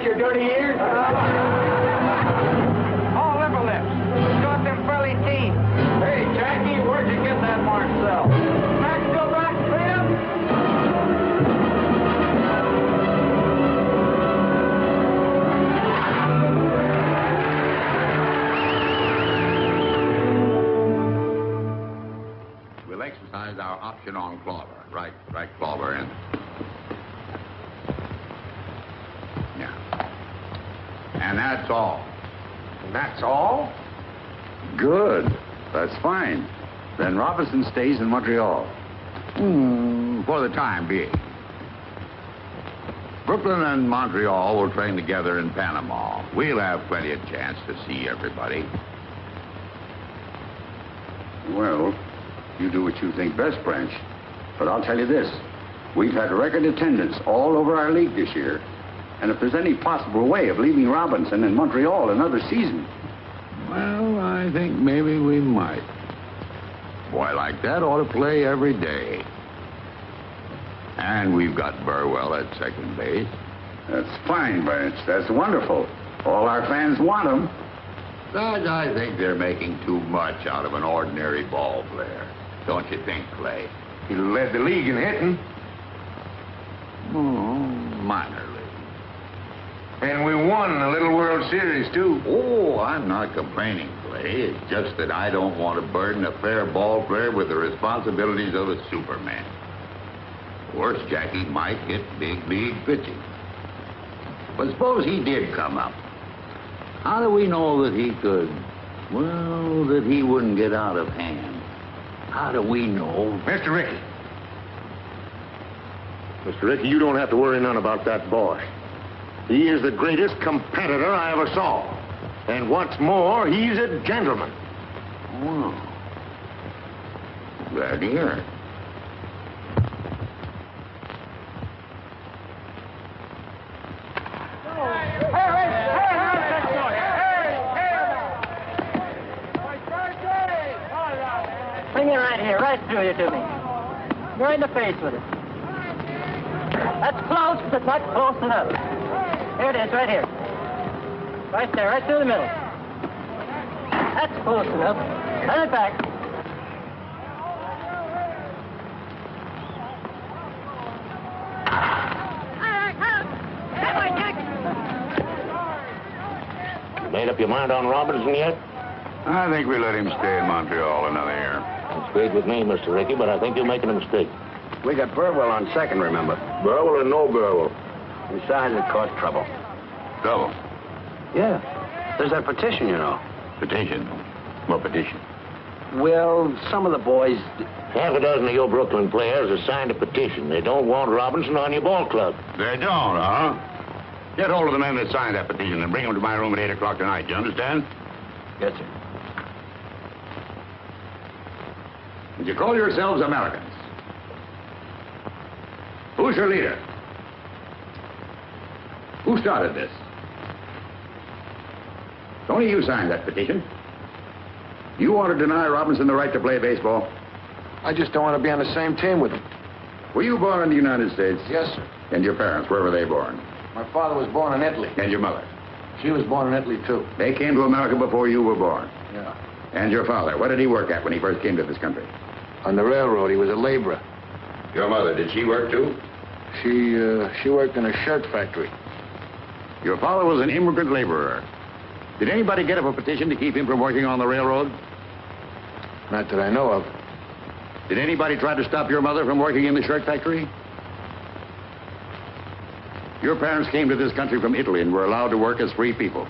Your dirty ears? All liver lips. Got them belly teeth. Hey, Jackie, where'd you get that Marcel? Maxville back, Sam? We'll exercise our option on Clover. Right, Clover in. And that's all. And that's all? Good. That's fine. Then Robinson stays in Montreal. For the time being. Brooklyn and Montreal will train together in Panama. We'll have plenty of chance to see everybody. Well, you do what you think best, Branch. But I'll tell you this. We've had record attendance all over our league this year. And if there's any possible way of leaving Robinson in Montreal another season... Well, I think maybe we might. A boy like that ought to play every day. And we've got Burwell at second base. That's fine, Branch. That's wonderful. All our fans want him. Besides, I think they're making too much out of an ordinary ball player. Don't you think, Clay? He led the league in hitting. Oh, minor league. And we won the little World Series, too. Oh, I'm not complaining, Clay. It's just that I don't want to burden a fair ball player with the responsibilities of a Superman. Worse, Jackie might hit big league pitching. But suppose he did come up. How do we know that he could, well, that he wouldn't get out of hand? How do we know? Mr. Rickey. Mr. Rickey, you don't have to worry none about that boy. He is the greatest competitor I ever saw. And what's more, he's a gentleman. Oh. Glad to hear it. Bring it right here, right through you to me. You're in the face with it. That's close, but not close enough. Here it is, right here. Right there, right through the middle. That's close enough. Turn it back. You made up your mind on Robinson yet? I think we let him stay in Montreal another year. That's great with me, Mr. Rickey, but I think you're making a mistake. We got Burwell on second, remember? Burwell or no Burwell? Besides, it caused trouble. Trouble? Yeah. There's that petition, you know. Petition? What petition? Well, some of the boys... Half a dozen of your Brooklyn players have signed a petition. They don't want Robinson on your ball club. They don't, huh? Get hold of the men that signed that petition and bring them to my room at 8 o'clock tonight. You understand? Yes, sir. And you call yourselves Americans. Who's your leader? Who started this? Tony, you signed that petition. You want to deny Robinson the right to play baseball? I just don't want to be on the same team with him. Were you born in the United States? Yes, sir. And your parents, where were they born? My father was born in Italy. And your mother? She was born in Italy, too. They came to America before you were born? Yeah. And your father, what did he work at when he first came to this country? On the railroad, he was a laborer. Your mother, did she work too? She worked in a shirt factory. Your father was an immigrant laborer. Did anybody get up a petition to keep him from working on the railroad? Not that I know of. Did anybody try to stop your mother from working in the shirt factory? Your parents came to this country from Italy and were allowed to work as free people.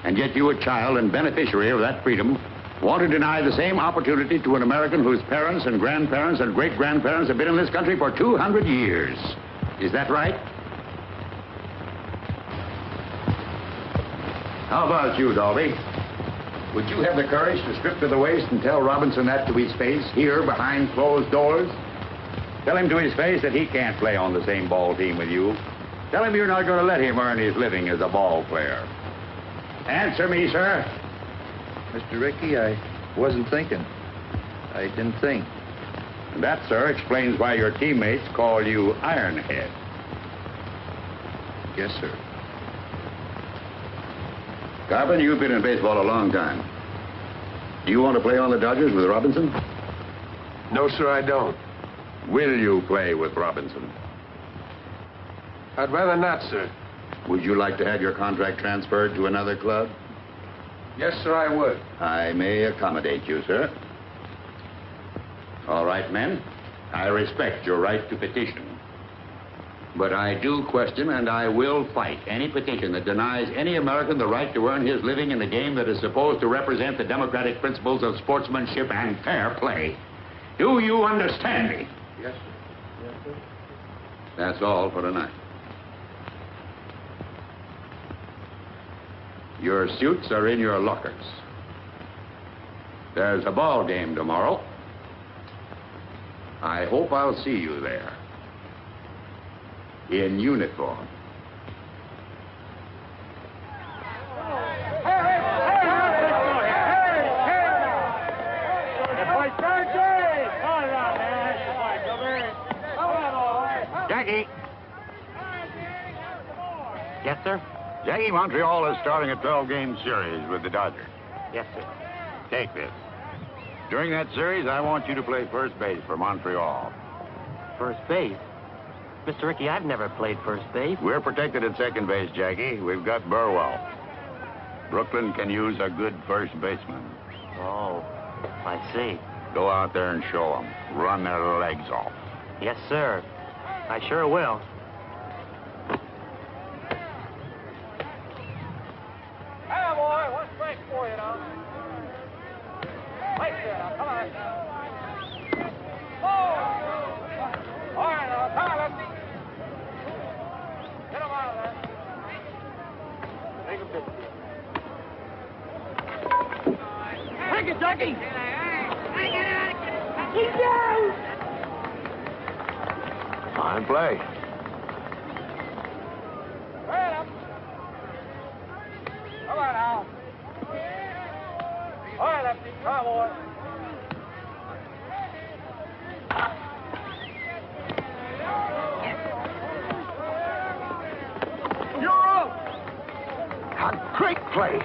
And yet you, a child and beneficiary of that freedom, want to deny the same opportunity to an American whose parents and grandparents and great-grandparents have been in this country for 200 years. Is that right? How about you, Dalby? Would you have the courage to strip to the waist and tell Robinson that to his face, here behind closed doors? Tell him to his face that he can't play on the same ball team with you. Tell him you're not going to let him earn his living as a ball player. Answer me, sir. Mr. Rickey, I wasn't thinking. I didn't think. And that, sir, explains why your teammates call you Ironhead. Yes, sir. Garvin, you've been in baseball a long time. Do you want to play on the Dodgers with Robinson? No, sir, I don't. Will you play with Robinson? I'd rather not, sir. Would you like to have your contract transferred to another club? Yes, sir, I would. I may accommodate you, sir. All right, men. I respect your right to petition. But I do question and I will fight any petition that denies any American the right to earn his living in a game that is supposed to represent the democratic principles of sportsmanship and fair play. Do you understand me? Yes, sir. Yes, sir. That's all for tonight. Your suits are in your lockers. There's a ball game tomorrow. I hope I'll see you there. In uniform. Jackie. Yes, sir? Jackie, Montreal is starting a 12-game series with the Dodgers. Yes, sir. Take this. During that series, I want you to play first base for Montreal. First base? Mr. Rickey, I've never played first base. We're protected at second base, Jackie. We've got Burwell. Brooklyn can use a good first baseman. Oh, I see. Go out there and show them. Run their legs off. Yes, sir. I sure will. Hey, boy, one strike for you now. Right there now, come on. Oh! All right now, come on, lefty. Get him out of there. Take him, Take it, Jackie! He's down! Fine play. Right up. Come on now. All right, lefty, come on, boy. You're up. A great play.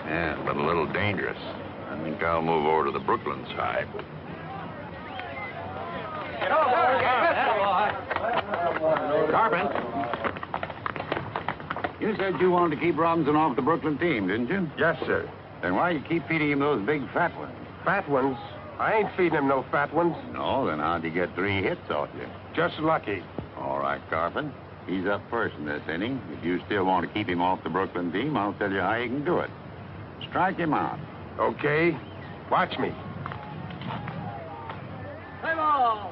Yeah, but a little dangerous. I think I'll move over to the Brooklyn side. Carpin, you said you wanted to keep Robinson off the Brooklyn team, didn't you? Yes, sir. Then why you keep feeding him those big fat ones? Fat ones? I ain't feeding him no fat ones. No, then how'd you get 3 hits off you? Just lucky. All right, Carpin. He's up first in this inning. If you still want to keep him off the Brooklyn team, I'll tell you how you can do it. Strike him out. Okay. Watch me. Play ball.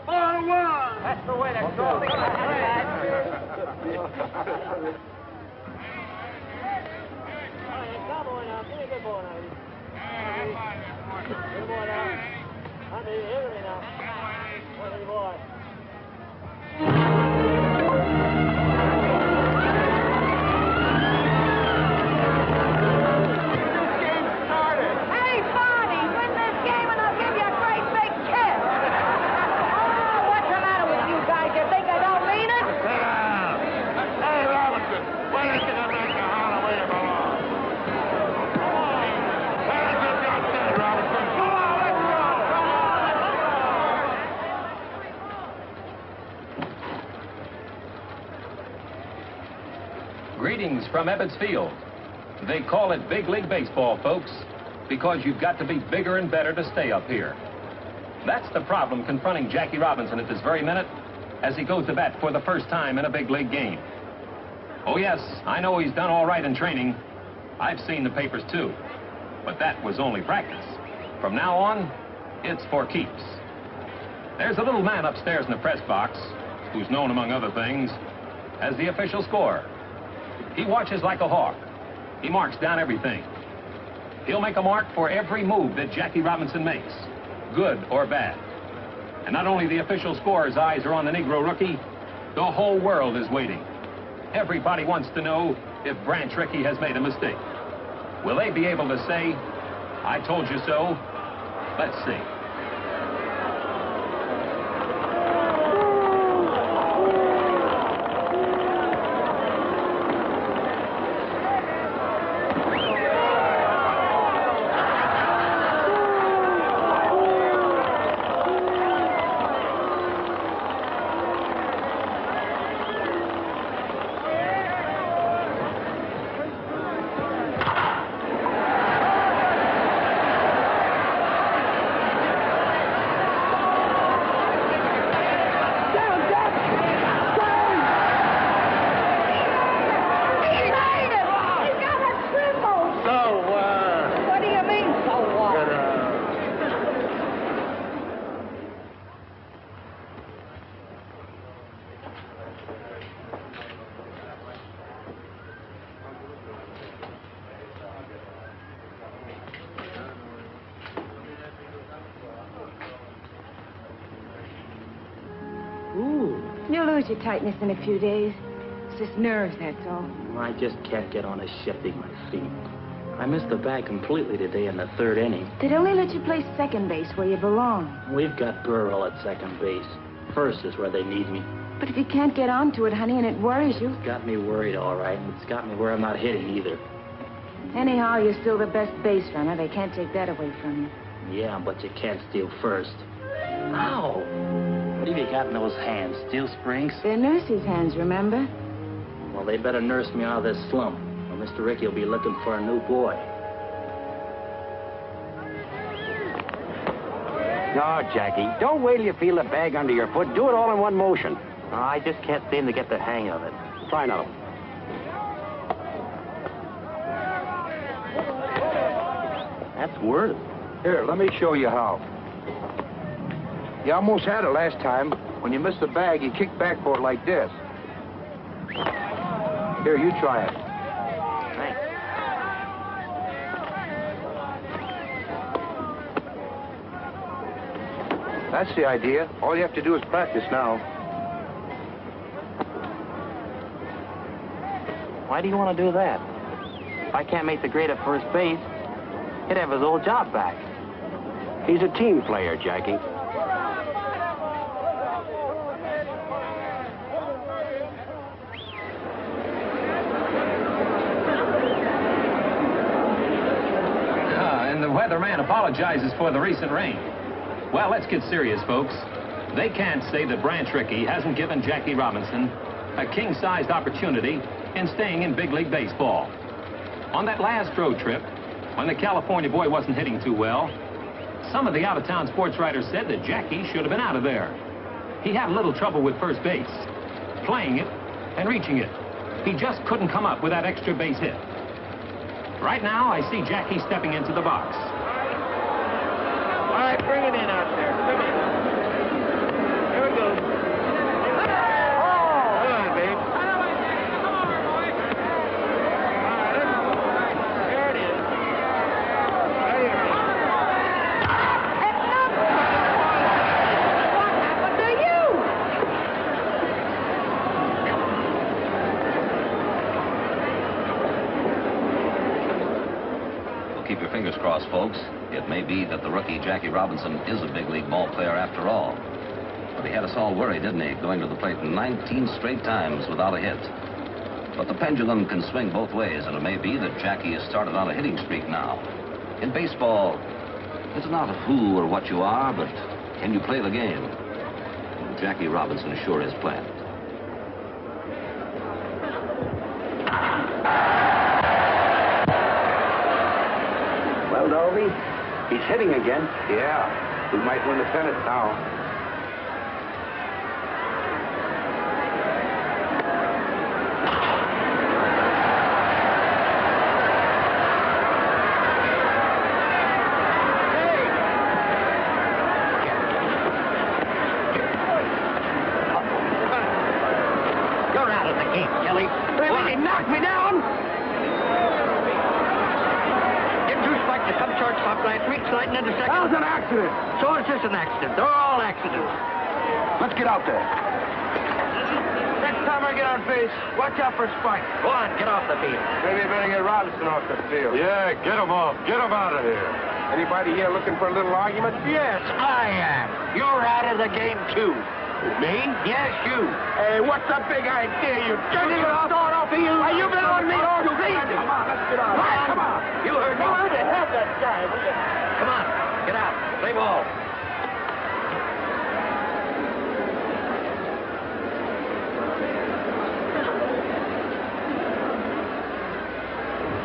Ball one. That's the way to go. Come on now, give me a good ball now. Good ball now. Honey, hear me now. Honey, boy. Greetings from Ebbets Field. They call it Big League Baseball, folks, because you've got to be bigger and better to stay up here. That's the problem confronting Jackie Robinson at this very minute as he goes to bat for the first time in a big league game. Oh, yes, I know he's done all right in training. I've seen the papers, too. But that was only practice. From now on, it's for keeps. There's a little man upstairs in the press box who's known, among other things, as the official scorer. He watches like a hawk. He marks down everything. He'll make a mark for every move that Jackie Robinson makes, good or bad. And not only the official scorer's eyes are on the Negro rookie, the whole world is waiting. Everybody wants to know if Branch Rickey has made a mistake. Will they be able to say, "I told you so"? Let's see. You'll lose your tightness in a few days. It's just nerves, that's all. I just can't get on a shifting my feet. I missed the bag completely today in the third inning. They'd only let you play second base where you belong. We've got Burwell at second base. First is where they need me. But if you can't get onto it, honey, and it worries you... It's got me worried, all right, and it's got me where I'm not hitting either. Anyhow, you're still the best base runner. They can't take that away from you. Yeah, but you can't steal first. Ow! What have you got in those hands? Steel springs? They're nurse's hands, remember? Well, they better nurse me out of this slump, or Mr. Ricky will be looking for a new boy. No, Jackie, don't wait till you feel the bag under your foot. Do it all in one motion. I just can't seem to get the hang of it. Try another one. That's worse. Here, let me show you how. You almost had it last time. When you missed the bag, you kicked back for it like this. Here, you try it. Thanks. That's the idea. All you have to do is practice now. Why do you want to do that? If I can't make the grade at first base, he'd have his old job back. He's a team player, Jackie. And the weatherman apologizes for the recent rain. Well, let's get serious, folks. They can't say that Branch Rickey hasn't given Jackie Robinson a king-sized opportunity in staying in big league baseball. On that last road trip, when the California boy wasn't hitting too well, some of the out-of-town sports writers said that Jackie should have been out of there. He had a little trouble with first base, playing it and reaching it. He just couldn't come up with that extra base hit. Right now, I see Jackie stepping into the box. All right, bring it in out there. Come in. Here we go. Oh! Come on, babe. There it is. Right here. What happened to you? Well, keep your fingers crossed, folks. It may be that the rookie Jackie Robinson is a big league ball player after all. But he had us all worried, didn't he, going to the plate 19 straight times without a hit. But the pendulum can swing both ways, and it may be that Jackie has started on a hitting streak now. In baseball, it's not who or what you are, but can you play the game? And Jackie Robinson sure is playing it. Well, Dolby, he's hitting again. Yeah, we might win the pennant now. You're out of the game, Kelly. He knocked me down. Didn't you strike to some shortstop last week, sliding into second? That was an accident. So is this an accident. They're all accidents. Let's get out there. Next time I get on base, watch out for Spike. Go on, get off the field. Maybe you better get Robinson off the field. Yeah, get him off. Get him out of here. Anybody here looking for a little argument? Yes, I am. You're out of the game, too. Me? Yes, you. Hey, what's the big idea, you Get it off of you. Are you been on me? Oh, You crazy. Come on, let's get out. Come on. You heard me. Go on and have that guy, will you? Come on, get out. Play ball.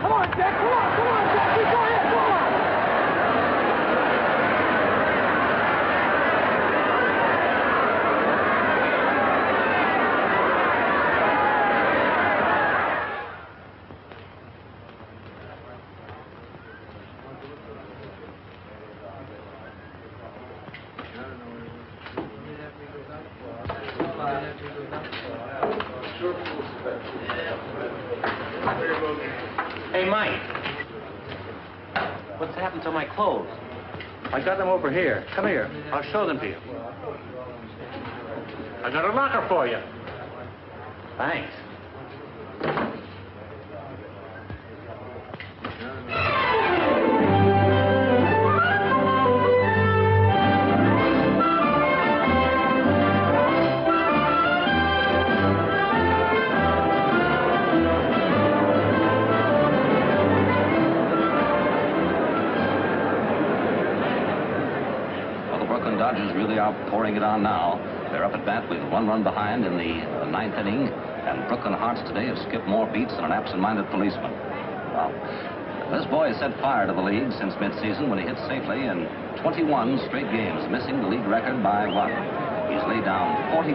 Come on, Jack. Come on, Jackie. Go ahead, go on. Hey, Mike. What's happened to my clothes? I got them over here. Come here. I'll show them to you. I got a locker for you. Thanks. here they are pouring it on now. They're up at bat with 1 run behind in the 9th inning, and Brooklyn Hearts today have skipped more beats than an absent-minded policeman. Well, this boy has set fire to the league since midseason when he hit safely in 21 straight games, missing the league record by 1. He's laid down 42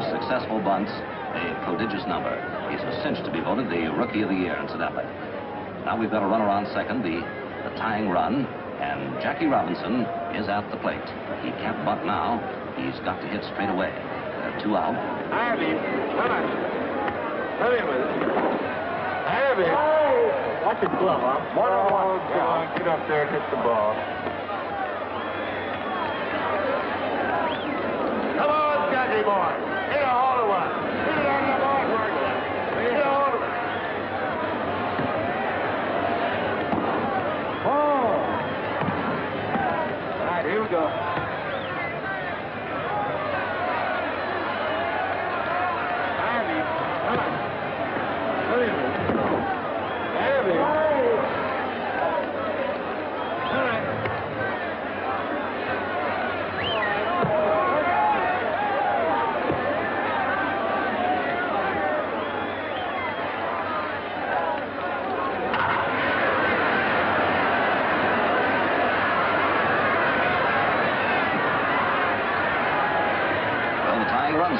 successful bunts, a prodigious number. He's a cinch to be voted the Rookie of the Year, incidentally. Now we've got a runner on second, the tying run, and Jackie Robinson is at the plate. He can't bunt now. He's got to hit straight away. There are 2 out. I have him. Come on. Come in with it. I have him. Watch his glove, huh? 1-on-1. Come on, get up there and hit the ball. Come on, Jackie boy. Hit a hole in one. Hit it on the ballpark. Hit a hole in one. Oh. All right, here we go.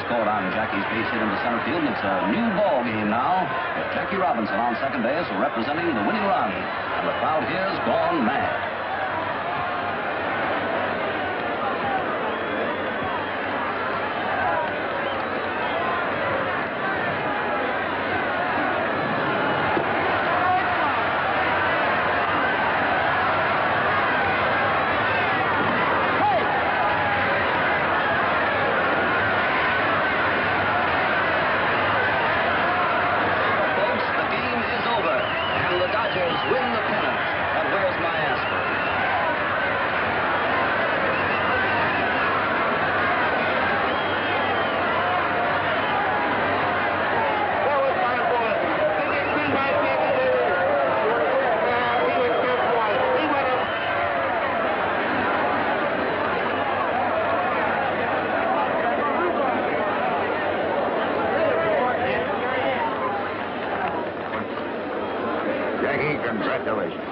Scored on Jackie's base hit into center field, and it's a new ball game now with Jackie Robinson on second base representing the winning run, and the crowd here's gone mad.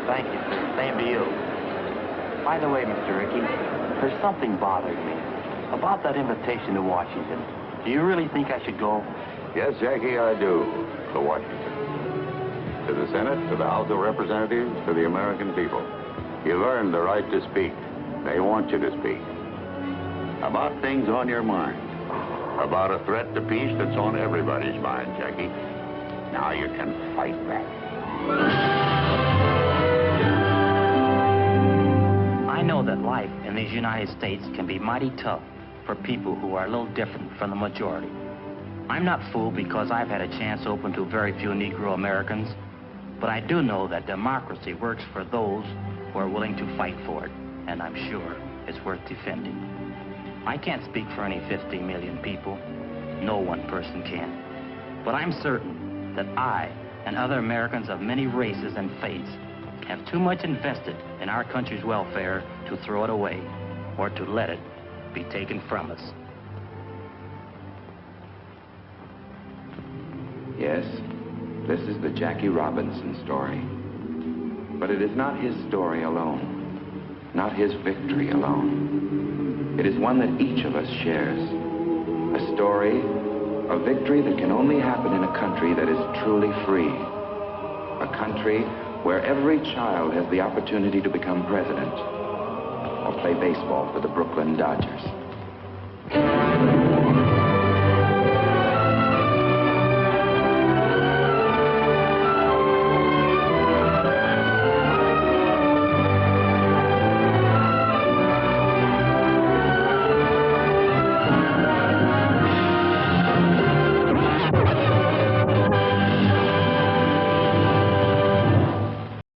Thank you, sir. Same to you. By the way, Mr. Rickey, there's something bothering me about that invitation to Washington. Do you really think I should go? Yes, Jackie, I do. To Washington. To the Senate, to the House of Representatives, to the American people. You learned the right to speak. They want you to speak. About things on your mind. About a threat to peace that's on everybody's mind, Jackie. Now you can fight back. I know that life in these United States can be mighty tough for people who are a little different from the majority. I'm not fooled because I've had a chance open to very few Negro Americans, but I do know that democracy works for those who are willing to fight for it, and I'm sure it's worth defending. I can't speak for any 50 million people. No one person can. But I'm certain that I and other Americans of many races and faiths have too much invested in our country's welfare to throw it away or to let it be taken from us. Yes, this is the Jackie Robinson story. But it is not his story alone, not his victory alone. It is one that each of us shares. A story, a victory that can only happen in a country that is truly free. A country where every child has the opportunity to become president or play baseball for the Brooklyn Dodgers.